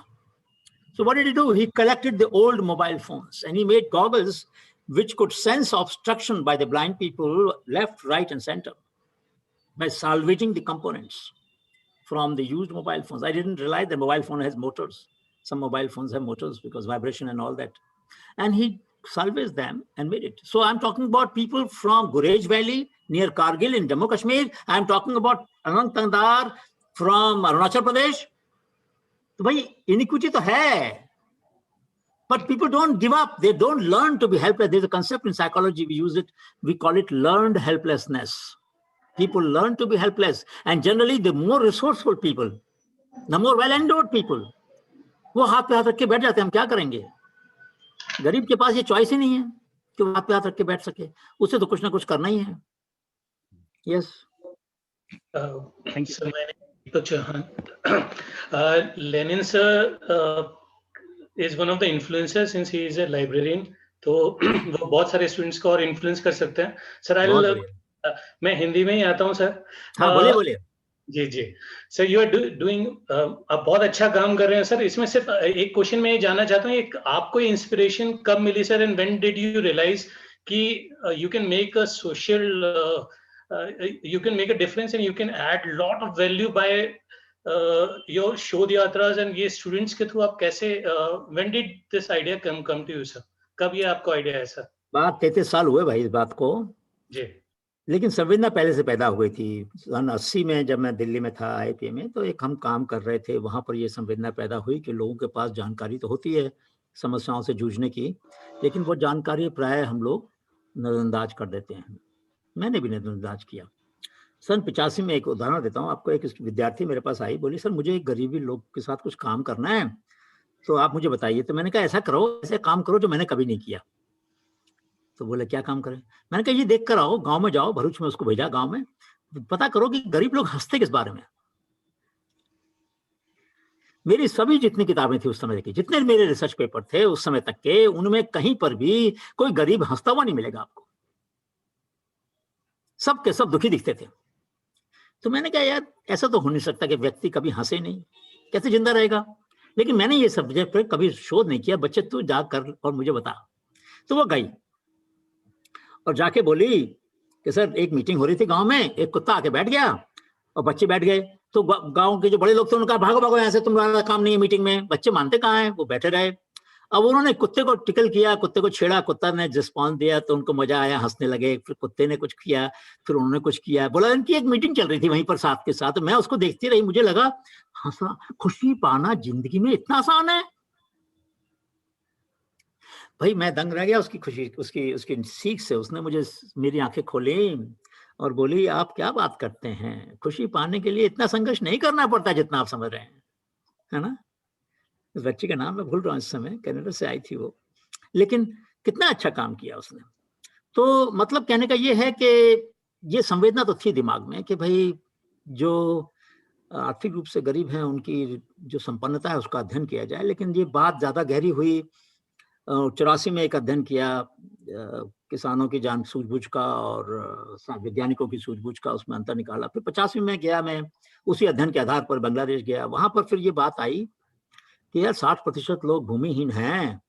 So what did he do? He collected the old mobile phones and he made goggles which could sense obstruction by the blind people left, right, and center by salvaging the components from the used mobile phones. I didn't realize the mobile phone has motors. Some mobile phones have motors because vibration and all that. And he salvaged them and made it. So I'm talking about people from Gurej Valley near Kargil in Jammu Kashmir. I'm talking about Anang Tandar from Arunachal Pradesh. So bhai, inequity to hai. But people don't give up. They don't learn to be helpless. There's a concept in psychology, we use it. We call it learned helplessness. People learn to be helpless. And generally, the more resourceful people, the more well-endowed people, वो हाथ पे हाथ रख के बैठ जाते हैं. हम क्या करेंगे? गरीब के पास ये चॉइस ही नहीं है कि वो हाथ पे हाथ रख के बैठ सके. उसे तो कुछ ना कुछ करना ही है. Yes. Thank you. So my name is Chauhan. Lenin sir is one of the influencers since he is a librarian. तो वो बहुत सारे स्टूडेंट्स को और इन्फ्लुएंस कर सकते हैं. सर मैं हिंदी में ही आता हूँ सर. हाँ बोलिए बोलिए. जी जी सर, यू आर डूइंग, आप बहुत अच्छा काम कर रहे हैं सर. इसमें सिर्फ एक क्वेश्चन मैं जानना चाहता हूँ, आपको इंस्पिरेशन कब मिली sir, and when did you realize कि you can make a social, you can make a difference and you can add lot of value by your Shodh Yatras and ये students के through आप कैसे, when did this idea come to you sir? कब ये आपको idea है sir? बात 33 साल हुए भाई इस बात को जी, लेकिन संवेदना पहले से पैदा हुई थी. सन 80 में जब मैं दिल्ली में था IIT में, तो एक हम काम कर रहे थे वहां पर ये संवेदना पैदा हुई कि लोगों के पास जानकारी तो होती है समस्याओं से जूझने की, लेकिन वो जानकारी प्राय हम लोग नजरअंदाज कर देते हैं. मैंने भी नजरअंदाज किया. सन 85 में एक उदाहरण देता हूँ आपको. एक विद्यार्थी मेरे पास आई, बोली सर मुझे एक गरीबी लोग के साथ कुछ काम करना है, तो आप मुझे बताइए. तो मैंने कहा ऐसा करो, ऐसे काम करो जो मैंने कभी नहीं किया. तो बोले क्या काम करें? मैंने कहा ये देख कर आओ, गांव में जाओ, भरूच में उसको भेजा, गांव में पता करो कि गरीब लोग हंसते किस बारे में. मेरी सभी जितनी किताबें थी उस समय की, जितने मेरे रिसर्च पेपर थे उस समय तक के, उनमें कहीं पर भी कोई गरीब हंसता हुआ नहीं मिलेगा आपको. सब के सब दुखी दिखते थे. तो मैंने कहा यार ऐसा तो हो नहीं सकता कि व्यक्ति कभी हंसे नहीं, कैसे जिंदा रहेगा. लेकिन मैंने ये सब्जेक्ट पर कभी शोध नहीं किया. बच्चे तू जा कर और मुझे बता. तो वो गई और जाके बोली कि सर एक मीटिंग हो रही थी गांव में, एक कुत्ता आके बैठ गया और बच्चे बैठ गए. तो गांव के जो बड़े लोग थे उन्होंने कहा भागो भागो यहाँ से, तुम्हारा काम नहीं है मीटिंग में. बच्चे मानते कहाँ हैं, वो बैठे रहे. अब उन्होंने कुत्ते को टिकल किया, कुत्ते को छेड़ा, कुत्ता ने रिस्पॉन्स दिया तो उनको मजा आया, हंसने लगे. फिर कुत्ते ने कुछ किया, फिर उन्होंने कुछ किया. बोला इनकी एक मीटिंग चल रही थी वहीं पर साथ के साथ. मैं उसको देखती रही, मुझे लगा हंसा, खुशी पाना जिंदगी में इतना आसान है. भाई मैं दंग रह गया उसकी खुशी, उसकी उसकी सीख से। उसने मुझे, मेरी आंखें खोली और बोली, आप क्या बात करते हैं, खुशी पाने के लिए इतना संघर्ष नहीं करना पड़ता जितना आप समझ रहे हैं, है ना। उस बच्ची का नाम मैं भूल रहा हूँ इस समय, कनाडा से आई थी वो, लेकिन कितना अच्छा काम किया उसने। तो मतलब कहने का ये है कि ये संवेदना तो थी दिमाग में कि भाई जो आर्थिक रूप से गरीब हैं उनकी जो संपन्नता है उसका अध्ययन किया जाए। लेकिन ये बात ज्यादा गहरी हुई 84 में एक अध्ययन किया किसानों की जान सूझबूझ का और वैज्ञानिकों की सूझबूझ का, उसमें अंतर निकाला। फिर 85 में गया मैं, उसी अध्ययन के आधार पर बांग्लादेश गया। वहां पर फिर ये बात आई कि यार 60% लोग भूमिहीन हैं,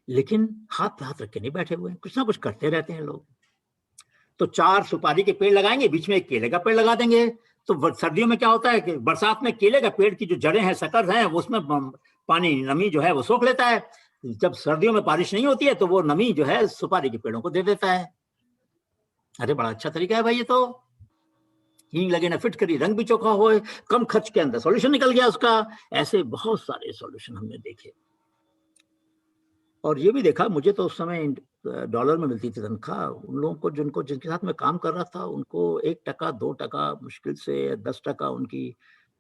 लेकिन हाथ पे हाथ रख के नहीं बैठे हुए हैं, कुछ ना कुछ करते रहते हैं लोग। तो 4 सुपारी के पेड़ लगाएंगे, बीच में एक केले का पेड़ लगा देंगे। तो सर्दियों में क्या होता है कि बरसात में केले का पेड़ की जो जड़ें हैं, सकर्स हैं, वो उसमें पानी, नमी जो है वो सोख लेता है। जब सर्दियों में बारिश नहीं होती है तो वो नमी जो है सुपारी के पेड़ों को दे देता है। अरे बड़ा अच्छा तरीका है भाई ये तो। हींग लगे ना फिटकरी, रंग भी चोखा होए, कम खर्च के अंदर सॉल्यूशन निकल गया उसका। ऐसे बहुत सारे सॉल्यूशन हमने देखे। और ये भी देखा, मुझे तो उस समय डॉलर में मिलती थी तनख्वाह। उन लोगों को जिनके साथ मैं काम कर रहा था उनको 1%, 2% मुश्किल से 10% उनकी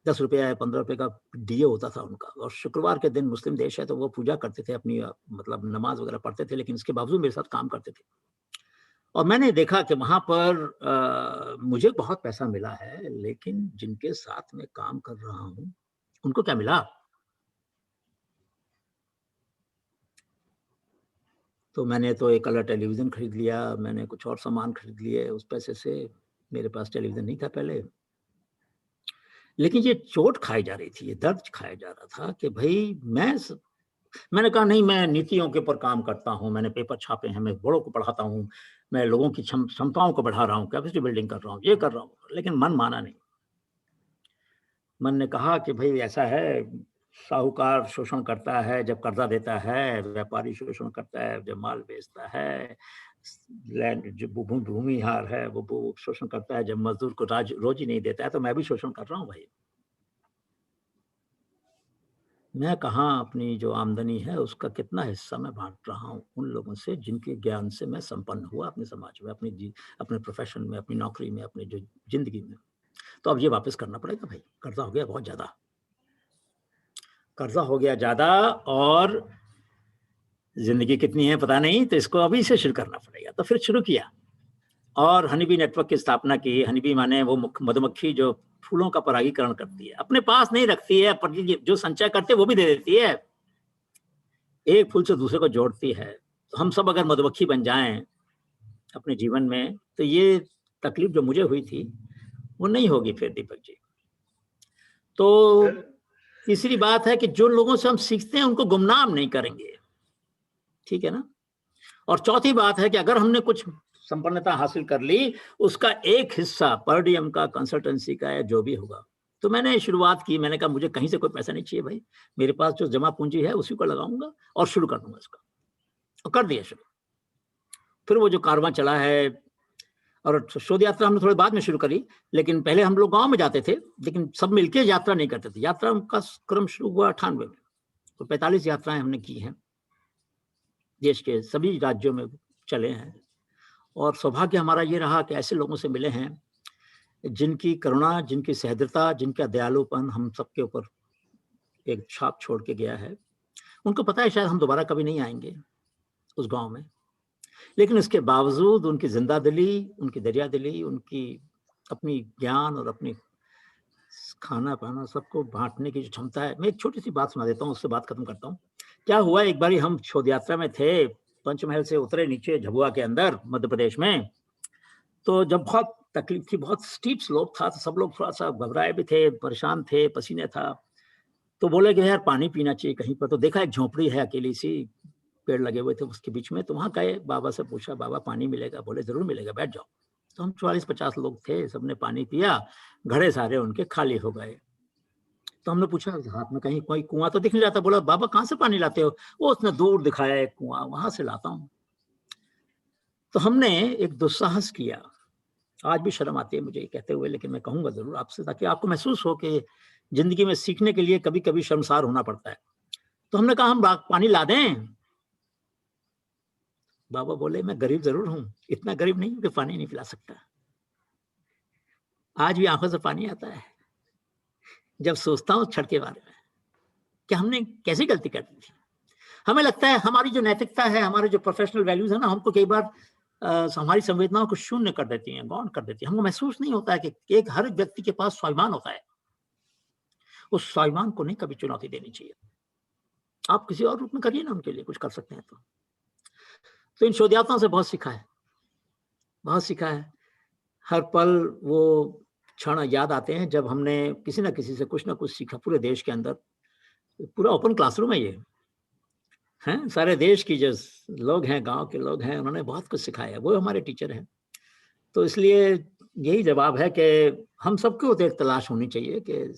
10 रुपये या 15 रुपये का डीए होता था उनका। और शुक्रवार के दिन, मुस्लिम देश है तो वो पूजा करते थे अपनी, मतलब नमाज वगैरह पढ़ते थे, लेकिन इसके बावजूद मेरे साथ काम करते थे। और मैंने देखा कि वहां पर मुझे बहुत पैसा मिला है, लेकिन जिनके साथ मैं काम कर रहा हूं उनको क्या मिला। तो मैंने तो एक कलर टेलीविजन खरीद लिया, मैंने कुछ और सामान खरीद लिए उस पैसे से। मेरे पास टेलीविजन नहीं था पहले। लेकिन ये चोट खाई जा रही थी, ये दर्द खाया जा रहा था कि भाई मैंने कहा नहीं, मैं नीतियों के ऊपर काम करता हूँ, मैंने पेपर छापे हैं, मैं बड़ों को पढ़ाता हूँ, मैं लोगों की क्षमताओं को बढ़ा रहा हूँ, कैपेसिटी बिल्डिंग कर रहा हूँ, ये कर रहा हूँ। लेकिन मन माना नहीं। मन ने कहा कि भाई ऐसा है, साहूकार शोषण करता है जब कर्जा देता है, व्यापारी शोषण करता है जब माल बेचता है, लैंड जो भूमिहार है वो शोषण करता है जब मजदूर को रोजी नहीं देता है। तो मैं भी शोषण कर रहा हूँ भाई। मैं कहाँ अपनी जो आमदनी है उसका कितना हिस्सा मैं बांट रहा हूँ उन लोगों से जिनके ज्ञान से मैं संपन्न हुआ अपने समाज में, अपने प्रोफेशन में, अपनी नौकरी में, अपनी जो जिंदगी में। तो अब ये वापस करना पड़ेगा भाई, कर्जा हो गया बहुत ज्यादा, कर्जा हो गया ज्यादा, और जिंदगी कितनी है पता नहीं, तो इसको अभी से शुरू करना पड़ेगा। तो फिर शुरू किया और हनीबी नेटवर्क की स्थापना की। हनीबी माने वो मधुमक्खी जो फूलों का परागीकरण करती है, अपने पास नहीं रखती है, पर जो संचय करते वो भी दे देती है, एक फूल से दूसरे को जोड़ती है। तो हम सब अगर मधुमक्खी बन जाएं अपने जीवन में, तो ये तकलीफ जो मुझे हुई थी वो नहीं होगी फिर दीपक जी। तो तीसरी बात है कि जो लोगों से हम सीखते हैं उनको गुमनाम नहीं करेंगे, ठीक है ना। और चौथी बात है कि अगर हमने कुछ संपन्नता हासिल कर ली, उसका एक हिस्सा पर डीएम का, कंसल्टेंसी का, या जो भी होगा। तो मैंने शुरुआत की, मैंने कहा मुझे कहीं से कोई पैसा नहीं चाहिए भाई, मेरे पास जो जमा पूंजी है उसी को लगाऊंगा और शुरू कर दूंगा इसका। और कर दिया शुरू। फिर वो जो कारवां चला है, और शोध यात्रा हमने थोड़ी बाद में शुरू करी, लेकिन पहले हम लोग गांव में जाते थे, लेकिन सब मिलकर यात्रा नहीं करते थे। यात्रा का क्रम शुरू हुआ 98 में, तो 45 यात्राएं हमने की हैं, देश के सभी राज्यों में चले हैं। और सौभाग्य हमारा ये रहा कि ऐसे लोगों से मिले हैं जिनकी करुणा, जिनकी सहृदयता, जिनका दयालुपन हम सबके ऊपर एक छाप छोड़ के गया है। उनको पता है शायद हम दोबारा कभी नहीं आएंगे उस गांव में, लेकिन इसके बावजूद उनकी जिंदा दिली, उनकी दरिया दिली, उनकी अपनी ज्ञान और अपनी खाना पाना सबको बांटने की जो क्षमता है। मैं एक छोटी सी बात सुना देता हूँ, उससे बात खत्म करता हूँ। क्या हुआ, एक बारी हम शोध यात्रा में थे, पंचमहल से उतरे नीचे झबुआ के अंदर मध्य प्रदेश में। तो जब बहुत तकलीफ थी, बहुत स्टीप स्लोप था, तो सब लोग थोड़ा सा घबराए भी थे, परेशान थे, पसीने था। तो बोले कि यार पानी पीना चाहिए कहीं पर। तो देखा एक झोपड़ी है अकेली सी, पेड़ लगे हुए थे उसके बीच में। तो वहां गए, बाबा से पूछा, बाबा पानी मिलेगा? बोले जरूर मिलेगा, बैठ जाओ। तो हम 44-50 लोग थे, सबने पानी पिया, घड़े सारे उनके खाली हो गए। तो हमने पूछा हाथ में कहीं कोई कुआं तो दिख नहीं रहा था। बोला बाबा कहाँ से पानी लाते हो? वो उसने दूर दिखाया एक कुआं, वहां से लाता हूँ। तो हमने एक दुस्साहस किया, आज भी शर्म आती है मुझे कहते हुए, लेकिन मैं कहूंगा जरूर आपसे, ताकि आपको महसूस हो कि जिंदगी में सीखने के लिए कभी कभी शर्मसार होना पड़ता है। तो हमने कहा हम पानी ला दें, बाबा बोले मैं गरीब जरूर हूं, इतना गरीब नहीं हूं कि पानी नहीं पिला सकता। आज भी आंखों से पानी आता है जब सोचता हूं छड़ के बारे में कि हमने कैसी गलती कर दी थी। हमें लगता है हमारी जो नैतिकता है, हमारे जो प्रोफेशनल वैल्यूज है ना, हमको कई बार हमारी संवेदनाओं को शून्य कर देती हैं, गौण कर देती हैं। हमको महसूस नहीं होता है कि एक हर व्यक्ति के पास स्वाभिमान होता है, उस स्वाभिमान को नहीं कभी चुनौती देनी चाहिए। आप किसी और रूप में करिए ना, उनके लिए कुछ कर सकते हैं तो इन शोधयात्राओं से बहुत सीखा है, बहुत सीखा है। हर पल वो क्षण याद आते हैं जब हमने किसी ना किसी से कुछ ना कुछ सीखा। पूरे देश के अंदर पूरा ओपन क्लासरूम है ये, हैं सारे देश की जो लोग हैं, गांव के लोग हैं, उन्होंने बहुत कुछ सिखाया, वो हमारे टीचर हैं। तो इसलिए यही जवाब है कि हम सबको एक तलाश होनी चाहिए कि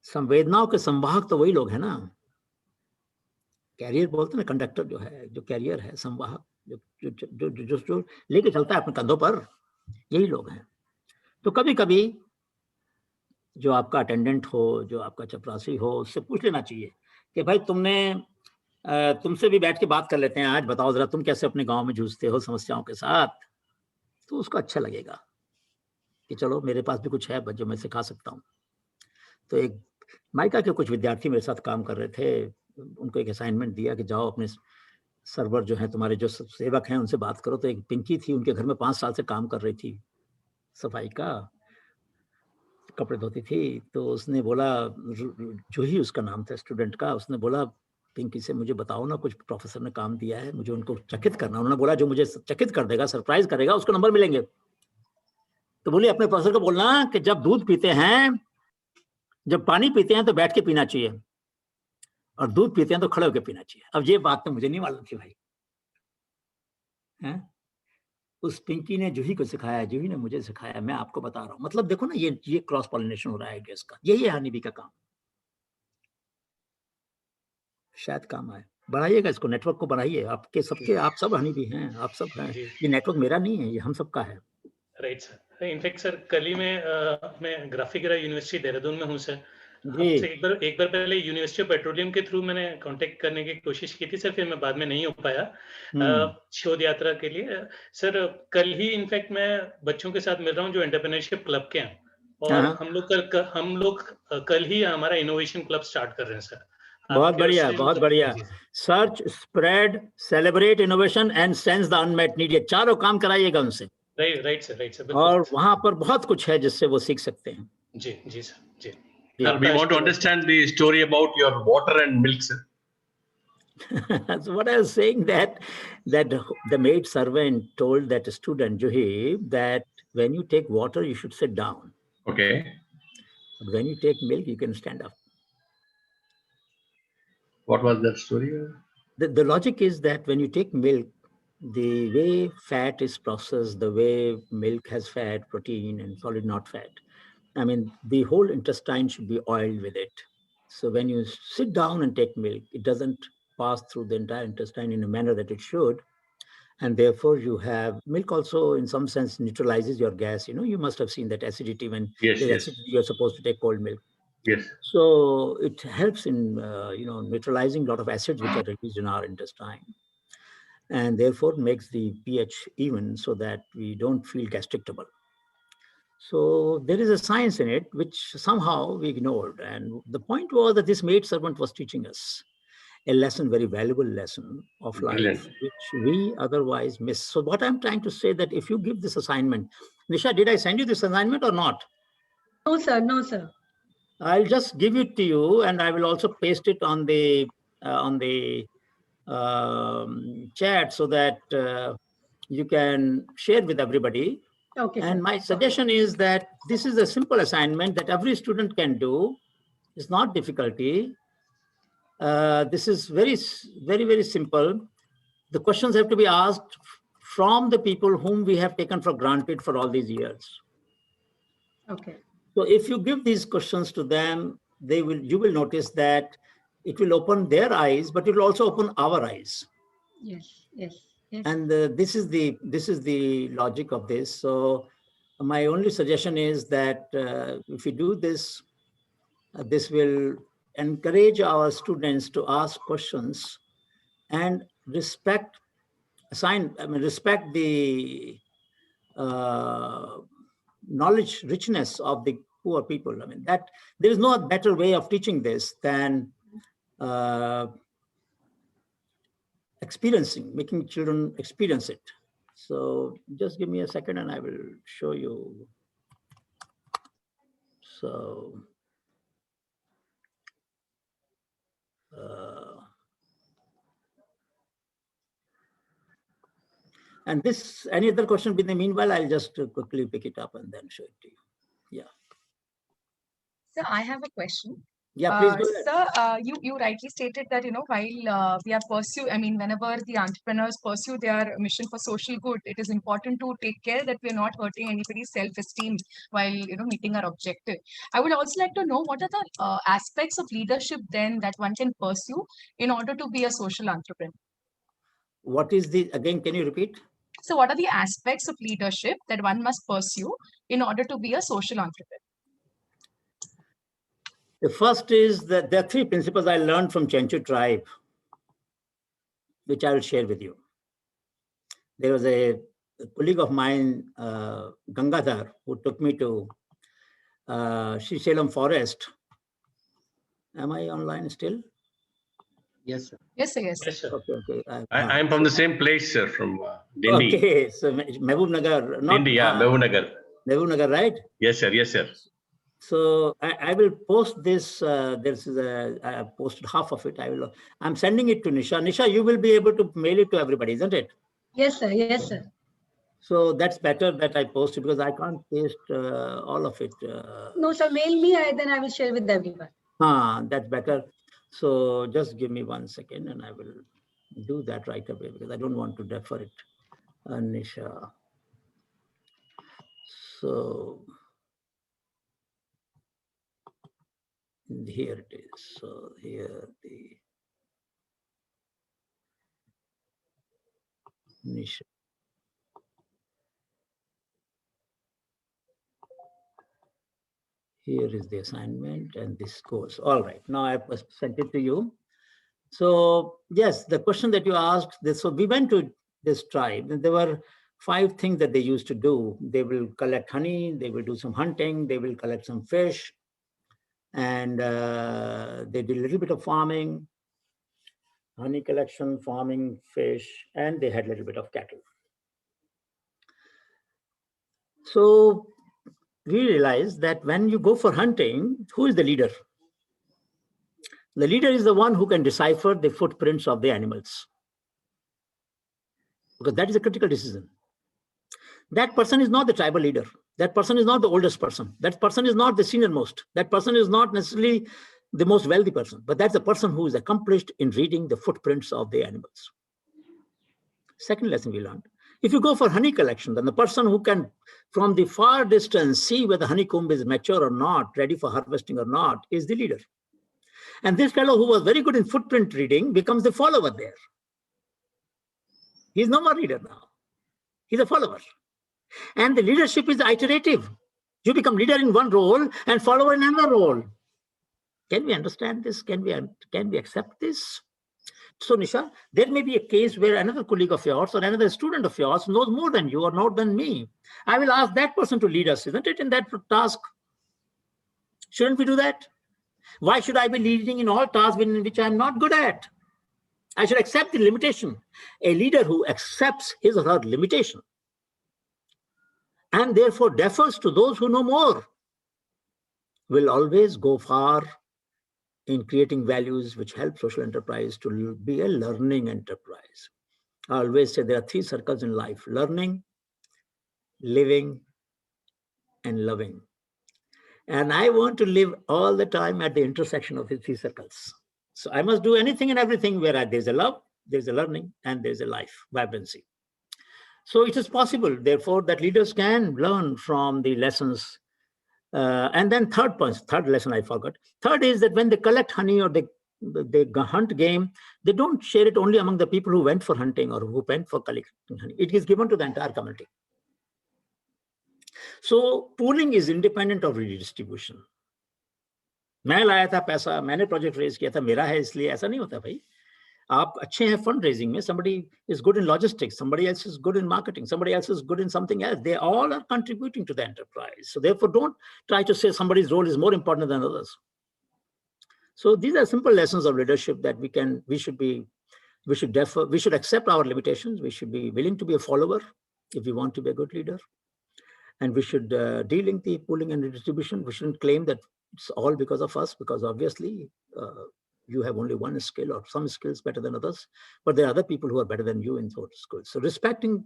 संवेदनाओं के संवाहक तो वही लोग हैं ना, कैरियर बोलते हैं ना, कंडक्टर जो है, जो कैरियर है, संवाहक जो जो जो जो, जो, जो लेके चलता है अपने कंधों पर, यही लोग हैं। तो कभी कभी जो आपका अटेंडेंट हो, जो आपका चपरासी हो, उससे पूछ लेना चाहिए कि भाई तुमसे भी बैठ के बात कर लेते हैं, आज बताओ जरा तुम कैसे अपने गांव में जूझते हो समस्याओं के साथ। तो उसको अच्छा लगेगा कि चलो मेरे पास भी कुछ है जो मैं सिखा सकता हूँ। तो एक माइका के कुछ विद्यार्थी मेरे साथ काम कर रहे थे, उनको एक असाइनमेंट दिया कि जाओ अपने सर्वर जो है, तुम्हारे जो सेवक हैं, उनसे बात करो। तो एक पिंकी थी, उनके घर में 5 साल से काम कर रही थी, सफाई का, कपड़े धोती थी। तो उसने बोला, जो ही उसका नाम था स्टूडेंट का, उसने बोला पिंकी से, मुझे बताओ ना, कुछ प्रोफेसर ने काम दिया है, मुझे उनको चकित करना। उन्होंने बोला जो मुझे चकित कर देगा, सरप्राइज करेगा, उसको नंबर मिलेंगे। तो बोली अपने प्रोफेसर को बोलना कि जब दूध पीते हैं, जब पानी पीते हैं तो बैठ के पीना चाहिए, और दूध पीते हैं तो खड़े होकर पीना चाहिए। अब ये बात तो मुझे नहीं मालूम थी भाई, हैं? उस पिंकी ने जूही को सिखाया, जूही ने मुझे सिखाया, मैं आपको बता रहा हूँ। मतलब देखो ना, ये क्रॉस पॉलिनेशन हो रहा है आइडियाज का। यही है हनीबी का काम, शायद काम आए। बढ़ाइएगा इसको, नेटवर्क को बढ़ाइए। आपके सबके, आप सब हनीबी हैं, आप सब हैं। ये नेटवर्क मेरा नहीं है, ये हम सबका है। Right sir. इनफैक्ट सर, कल ही मैं ग्राफिक यूनिवर्सिटी देहरादून में हूँ सर। जी। आपसे एक बार पहले यूनिवर्सिटी ऑफ पेट्रोलियम के थ्रू मैंने कांटेक्ट करने की कोशिश की थी सर, फिर मैं बाद में नहीं हो पाया शोध यात्रा के लिए सर। कल ही इनफैक्ट मैं बच्चों के साथ मिल रहा हूँ जो एंटरप्रेन्योरशिप क्लब के हैं, और हम लोग कल ही हमारा इनोवेशन क्लब स्टार्ट कर रहे हैं सर। बहुत बढ़िया, बहुत बढ़िया। Search, spread, celebrate innovation and sense the unmet need, ये चारों काम कराइएगा उनसे। Right sir. और वहां पर बहुत कुछ है जिससे वो सीख सकते हैं। जी सर, जी। Sir, we want to understand the story about your water and milk, sir. So what I was saying that the maid servant told that student Juhi that when you take water you should sit down. Okay. But when you take milk you can stand up. What was that story? The logic is that when you take milk, the way fat is processed, the way milk has fat, protein, and solid not fat, I mean, the whole intestine should be oiled with it. So when you sit down and take milk, it doesn't pass through the entire intestine in a manner that it should. And therefore you have milk also in some sense neutralizes your gas. You know, you must have seen that acidity when acidity, you're supposed to take cold milk. Yes. So it helps in, neutralizing a lot of acids which are released in our intestine. And therefore makes the pH even so that we don't feel gastric trouble. So there is a science in it, which somehow we ignored. And the point was that this maid servant was teaching us a lesson, very valuable lesson of life, which we otherwise miss. So what I'm trying to say that if you give this assignment, Nisha, did I send you this assignment or not? No, sir. No, sir. I'll just give it to you, and I will also paste it on the chat so that you can share with everybody. Okay. And sir. my suggestion is that this is a simple assignment that every student can do. It's not difficulty. This is very, very simple. The questions have to be asked from the people whom we have taken for granted for all these years. Okay. So if you give these questions to them, you will notice that it will open their eyes, but it will also open our eyes. Yes. And this is the logic of this. So my only suggestion is that if you do this, this will encourage our students to ask questions and respect respect the knowledge richness of the poor people. I mean, that there is no better way of teaching this than making children experience it. So just give me a second and I will show you. So, and this, any other question in the meanwhile, I'll just quickly pick it up and then show it to you. Yeah. Sir, I have a question. Yeah, please go ahead. Sir, you rightly stated that, while we are whenever the entrepreneurs pursue their mission for social good, it is important to take care that we are not hurting anybody's self-esteem while, meeting our objective. I would also like to know what are the aspects of leadership then that one can pursue in order to be a social entrepreneur? What is the, again, can you repeat? So what are the aspects of leadership that one must pursue in order to be a social entrepreneur? The first is that there are 3 principles I learned from Chenchu tribe, which I will share with you. There was a colleague of mine, Gangadhar, who took me to Srisailam forest. Am I online still? Yes, sir. Yes, sir. Yes. Yes, sir. Okay. I'm from the same place, sir, from Dindi. Okay, so Mehboob Nagar. Dindi, yeah, Mehboob Nagar. Mehboob Nagar, right? Yes, sir. Yes, sir. So I will post this. I posted half of it. I'm sending it to Nisha. Nisha, you will be able to mail it to everybody, isn't it? Yes, sir. Yes, sir. So that's better that I post it because I can't paste all of it. No, sir. Mail me, then I will share with everyone. That's better. So just give me 1 second and I will do that right away because I don't want to defer it, Nisha. So here it is. So here the Nisha. Here is the assignment and this course. All right, now I have sent it to you. So yes, the question that you asked, so we went to this tribe and there were 5 things that they used to do. They will collect honey, they will do some hunting, they will collect some fish, and they did a little bit of farming, honey collection, farming, fish, and they had a little bit of cattle. So we realized that when you go for hunting, who is the leader? The leader is the one who can decipher the footprints of the animals, because that is a critical decision. That person is not the tribal leader. That person is not the oldest person. That person is not the senior most. That person is not necessarily the most wealthy person, but that's the person who is accomplished in reading the footprints of the animals. Second lesson we learned, if you go for honey collection, then the person who can from the far distance see whether honeycomb is mature or not, ready for harvesting or not, is the leader. And this fellow who was very good in footprint reading becomes the follower there. He's no more leader now. He's a follower. And the leadership is iterative. You become leader in one role and follower in another role. Can we understand this? Can we accept this? So Nisha, there may be a case where another colleague of yours or another student of yours knows more than you or more than me. I will ask that person to lead us, isn't it, in that task? Shouldn't we do that? Why should I be leading in all tasks in which I'm not good at? I should accept the limitation. A leader who accepts his or her limitation and therefore defers to those who know more will always go far in creating values which help social enterprise to be a learning enterprise. I always say there are 3 circles in life: learning, living, and loving. And I want to live all the time at the intersection of the 3 circles. So I must do anything and everything where there's a love, there's a learning, and there's a life, vibrancy. So it is possible, therefore, that leaders can learn from the lessons. And then third lesson I forgot. Third is that when they collect honey or they hunt game, they don't share it only among the people who went for hunting or who went for collecting honey. It is given to the entire community. So pooling is independent of redistribution. मैं लाया था पैसा, मैंने project raise किया था, मेरा है इसलिए ऐसा नहीं होता भाई. आप अच्छे हैं fundraising में, somebody is good in logistics, somebody else is good in marketing, somebody else is good in something else. They all are contributing to the enterprise. So therefore, don't try to say somebody's role is more important than others. So these are simple lessons of leadership that we should accept our limitations. We should be willing to be a follower if we want to be a good leader. And we should de-link the pooling and redistribution. We shouldn't claim that it's all because of us, because obviously you have only one skill or some skills better than others, but there are other people who are better than you in those skills. So respecting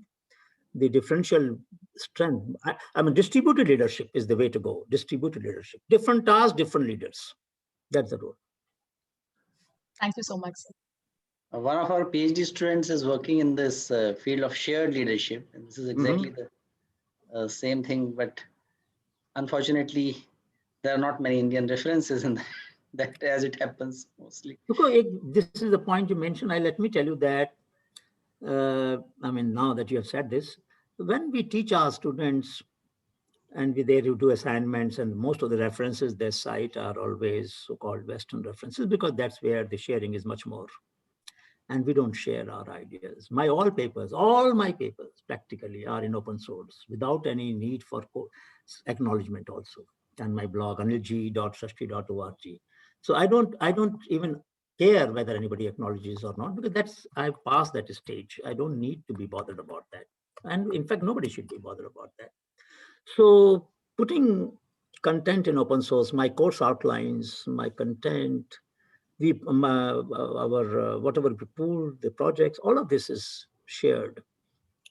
the differential strength, I mean, distributed leadership is the way to go. Distributed leadership, different tasks, different leaders. That's the role. Thank you so much, sir. One of our PhD students is working in this field of shared leadership. And this is exactly the same thing, but unfortunately, there are not many Indian references in that as it happens mostly. This is the point you mentioned. Let me tell you that, I mean, now that you have said this, when we teach our students and they do assignments, and most of the references they cite are always so-called Western references, because that's where the sharing is much more. And we don't share our ideas. All my papers practically are in open source without any need for acknowledgement also. And my blog, anilg.session3.org. So I don't even care whether anybody acknowledges or not, because I've passed that stage. I don't need to be bothered about that. And in fact, nobody should be bothered about that. So putting content in open source, my course outlines, my content, whatever we pool, the projects, all of this is shared.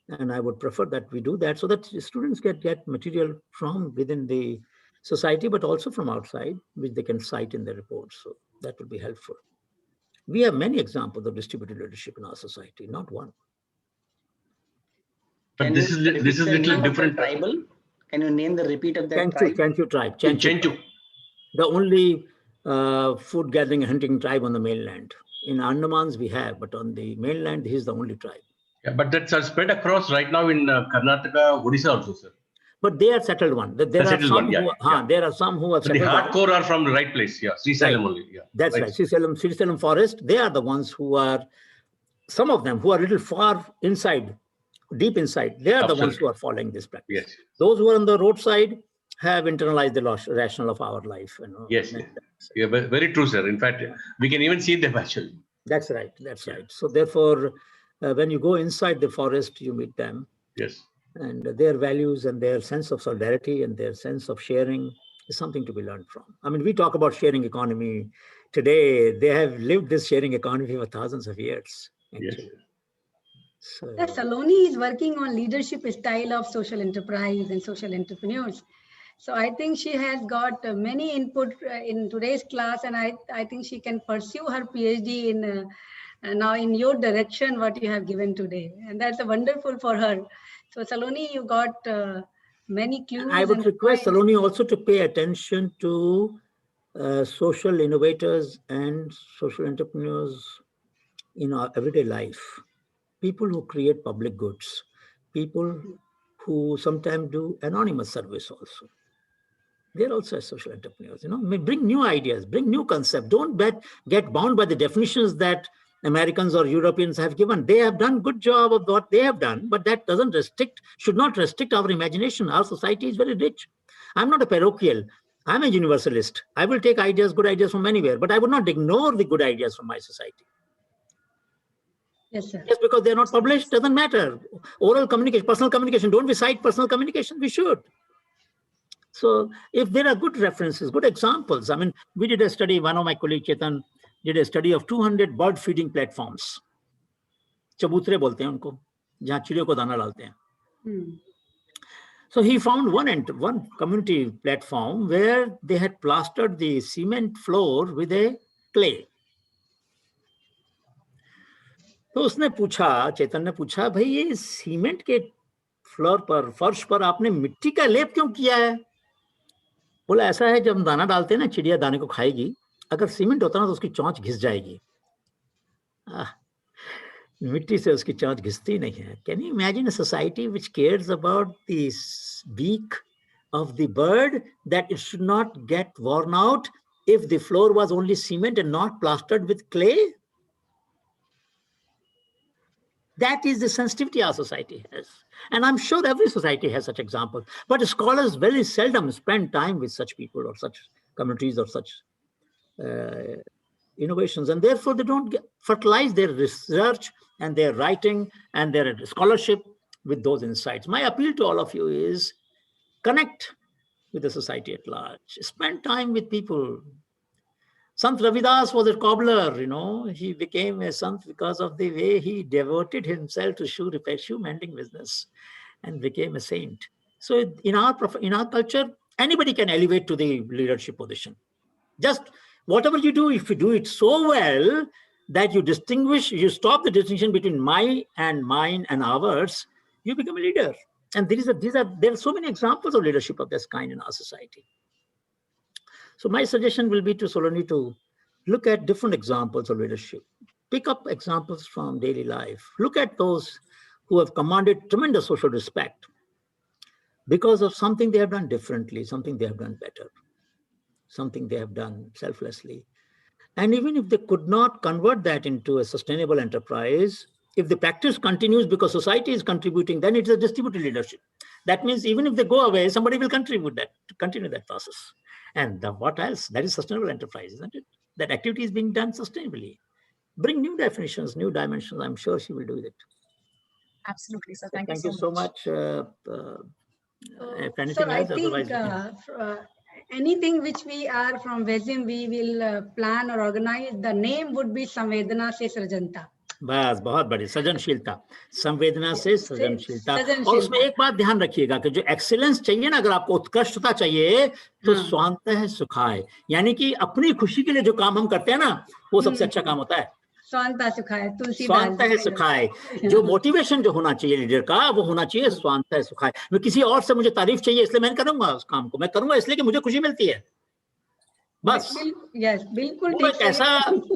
And I would prefer that we do that so that students get material from within the society, but also from outside, which they can cite in their reports. So that would be helpful. We have many examples of distributed leadership in our society, not one. But this is little different. Tribal? Can you name the repeat of that tribe? Chanchu tribe. Chanchu. The only food gathering and hunting tribe on the mainland. In Andamans we have, but on the mainland, he is the only tribe. Yeah, but that's spread across right now in Karnataka, Odisha also, sir. But they are settled one. There are some who have so the hardcore are from the right place. Yeah, Sri Salem only. Yeah, that's right. Sri Salem forest. They are the ones who are, some of them who are a little far inside, deep inside. They are the ones who are following this practice. Yes. Those who are on the roadside have internalized the rationale of our life. You know? Yes. Yeah, very true, sir. In fact, we can even see them actually. That's right. That's right. So therefore, when you go inside the forest, you meet them. Yes. And their values and their sense of solidarity and their sense of sharing is something to be learned from. I mean, we talk about sharing economy today. They have lived this sharing economy for thousands of years. Actually. Yes. So, Saloni is working on leadership style of social enterprise and social entrepreneurs. So I think she has got many input in today's class, and I think she can pursue her PhD in now in your direction, what you have given today. And that's wonderful for her. So Saloni, you got many clues. I would request Saloni also to pay attention to social innovators and social entrepreneurs in our everyday life. People who create public goods, people who sometimes do anonymous service also. They're also social entrepreneurs, you know, bring new ideas, bring new concepts. Don't get bound by the definitions that Americans or Europeans have given. They have done a good job of what they have done, but that should not restrict our imagination. Our society is very rich. I'm not a parochial. I'm a universalist. I will take good ideas from anywhere, but I would not ignore the good ideas from my society. Yes, sir. Just because they're not published doesn't matter. Oral communication, personal communication, don't we cite personal communication? We should. So if there are good references, good examples, I mean, we did a study, one of my colleagues, Chetan, did a study of 200 bird feeding platforms. चबूतरे बोलते हैं उनको, जहाँ चिड़ियों को दाना डालते हैं. So he found one community platform where they had plastered the cement floor with a clay. तो उसने पूछा, चेतन ने पूछा, भाई ये सीमेंट के फ्लोर पर, फर्श पर आपने मिट्टी का लेप क्यों किया है? बोला ऐसा है, जब हम दाना डालते हैं ना, चिड़िया दाने को खाएगी, अगर सीमेंट होता ना तो उसकी चोंच घिस जाएगी. मिट्टी से उसकी चोंच घिसती नहीं है. Can you imagine a society which cares about the beak of the bird, that it should not get worn out if the floor was only cement and not plastered with clay? That is the sensitivity our society has. And I'm sure every society has such examples. But scholars very seldom spend time with such people or such communities or such innovations. And therefore, they don't fertilize their research and their writing and their scholarship with those insights. My appeal to all of you is connect with the society at large. Spend time with people. Sant Ravidas was a cobbler, you know. He became a sant because of the way he devoted himself to shoe repair, shoe mending business, and became a saint. So in our culture, anybody can elevate to the leadership position. Just whatever you do, if you do it so well that you distinguish, you stop the distinction between my and mine and ours, you become a leader. And there are so many examples of leadership of this kind in our society. So my suggestion will be to Saloni to look at different examples of leadership. Pick up examples from daily life. Look at those who have commanded tremendous social respect because of something they have done differently, something they have done better, something they have done selflessly. And even if they could not convert that into a sustainable enterprise, if the practice continues because society is contributing, then it's a distributed leadership. That means even if they go away, somebody will contribute that to continue that process. And what else? That is sustainable enterprise, isn't it? That activity is being done sustainably. Bring new definitions, new dimensions. I'm sure she will do it. Absolutely, sir. Thank you so so much. If anything So I else, think anything which we are from VESIM, we will plan or organize. The name would be Samvedana se Srajanta. बस बहुत बड़ी सृजनशीलता, संवेदना से सृजनशीलता। और उसमें एक बात ध्यान रखिएगा कि जो एक्सीलेंस चाहिए ना, अगर आपको उत्कृष्टता चाहिए तो स्वांत है सुखाए, यानी कि अपनी खुशी के लिए जो काम हम करते हैं ना, वो सबसे अच्छा काम होता है। स्वांता सुखाए, स्वांत है सुखाए। जो मोटिवेशन जो होना चाहिए लीडर का, वो होना चाहिए स्वांत है सुखाए। मैं किसी और से मुझे तारीफ चाहिए इसलिए मैं करूंगा उस काम को, मैं करूंगा इसलिए कि मुझे खुशी मिलती है, बस। यस, बिल्कुल वो एक ऐसा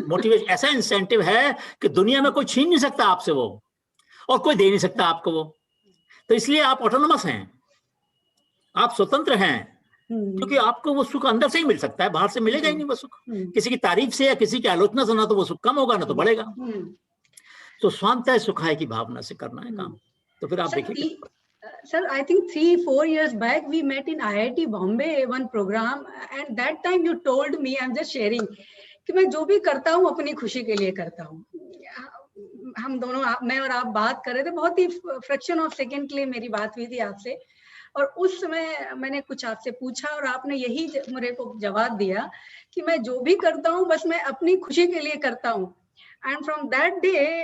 मोटिवेशन, ऐसा इंसेंटिव है कि दुनिया में कोई छीन नहीं सकता आपसे वो, और कोई दे नहीं सकता आपको वो। तो इसलिए आप ऑटोनोमस हैं, आप स्वतंत्र हैं, क्योंकि आपको वो सुख अंदर से ही मिल सकता है, बाहर से मिलेगा ही नहीं वो सुख। किसी की तारीफ से या किसी की आलोचना से ना तो वो सुख कम होगा ना तो बढ़ेगा। तो स्वांत है सुखाए की भावना से करना है काम, तो फिर आप देखिए। Sir, I think 3-4 years back we met in IIT Bombay one program, and that time you told me, I'm just sharing, कि मैं जो भी करता हूँ अपनी खुशी के लिए करता हूँ। हम दोनों, मैं और आप बात कर रहे थे, बहुत ही फ्रैक्शन ऑफ सेकंड के लिए मेरी बात हुई थी आपसे, और उस समय मैंने कुछ आपसे पूछा और आपने यही मेरे को जवाब दिया कि मैं जो भी करता हूँ बस मैं अपनी खुशी के लिए करता हूँ। And from that day,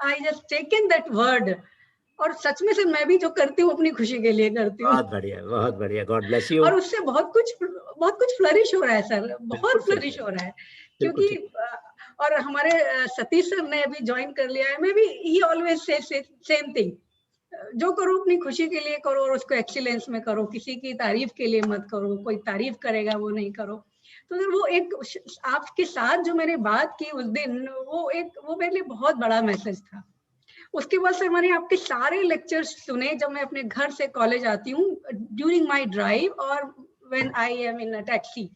I just taken that word, और सच में से मैं भी जो करती हूँ अपनी खुशी के लिए करती हूँ। बहुत बढ़िया, बहुत बढ़िया, गॉड ब्लेस यू। और उससे बहुत कुछ फ्लरिश हो रहा है सर, बहुत फ्लरिश हो रहा है, क्योंकि और हमारे सतीश सर ने अभी ज्वाइन कर लिया है। मैं भी ही ऑलवेज से सेम थिंग, जो करो अपनी खुशी के लिए करो और उसको एक्सीलेंस में करो, किसी की तारीफ के लिए मत करो, कोई तारीफ करेगा वो नहीं करो। तो वो एक आपके साथ जो मैंने बात की उस दिन, वो मेरे लिए बहुत बड़ा मैसेज था। उसके बाद से मैंने आपके सारे लेक्चर्स सुने जब मैं अपने घर से कॉलेज आती हूँ, ड्यूरिंग माय ड्राइव और when I am in a taxi.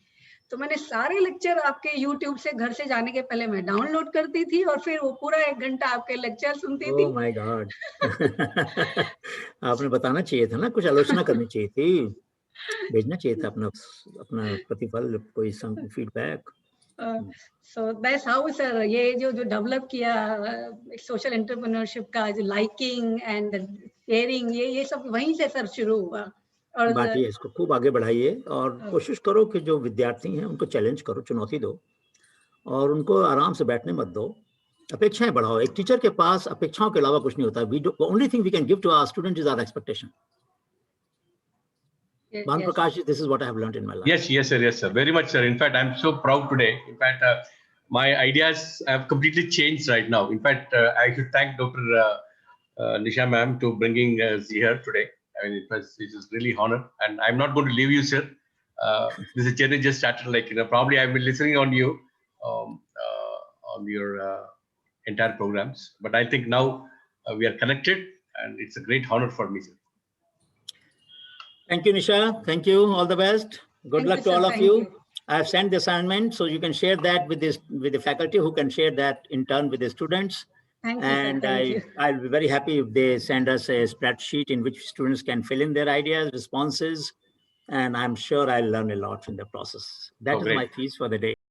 तो मैंने सारे लेक्चर आपके यूट्यूब से घर से जाने के पहले मैं डाउनलोड करती थी और फिर वो पूरा 1 घंटा आपके लेक्चर सुनती थी। Oh my God. आपने बताना चाहिए था ना, कुछ आलोचना करनी चाहिए थी, भेजना चाहिए था अपना प्रतिफल, कोई feedback. So that's how sir, ये जो डेवलप किया सोशल एंटरप्रेन्योरशिप का, जो लाइकिंग एंड शेयरिंग, ये सब वहीं से सर शुरू हुआ। और बाकी इसको खूब आगे बढ़ाइए और कोशिश करो कि जो विद्यार्थी हैं उनको चैलेंज करो, चुनौती दो, और उनको आराम से बैठने मत दो, अपेक्षाएं बढ़ाओ। एक टीचर के पास अपेक्षाओं के अलावा कुछ नहीं होता। Only thing we can give to our student is our expectation. Bhan Prakash, this is what I have learned in my life. Yes, sir. Very much, sir. In fact, I'm so proud today. In fact, my ideas have completely changed right now. In fact, I should thank Dr. Nisha ma'am to bringing us here today. I mean, it was really honor, and I'm not going to leave you, sir. This journey just started. Probably I've been listening on you, on your entire programs. But I think now we are connected, and it's a great honor for me, sir. Thank you, Nisha. Thank you. All the best. Good luck to all of you. I have sent the assignment, so you can share that with the faculty, who can share that in turn with the students. Thank you, sir. And Thank you. I'll be very happy if they send us a spreadsheet in which students can fill in their ideas, responses, and I'm sure I'll learn a lot in the process. That is great. my piece for the day.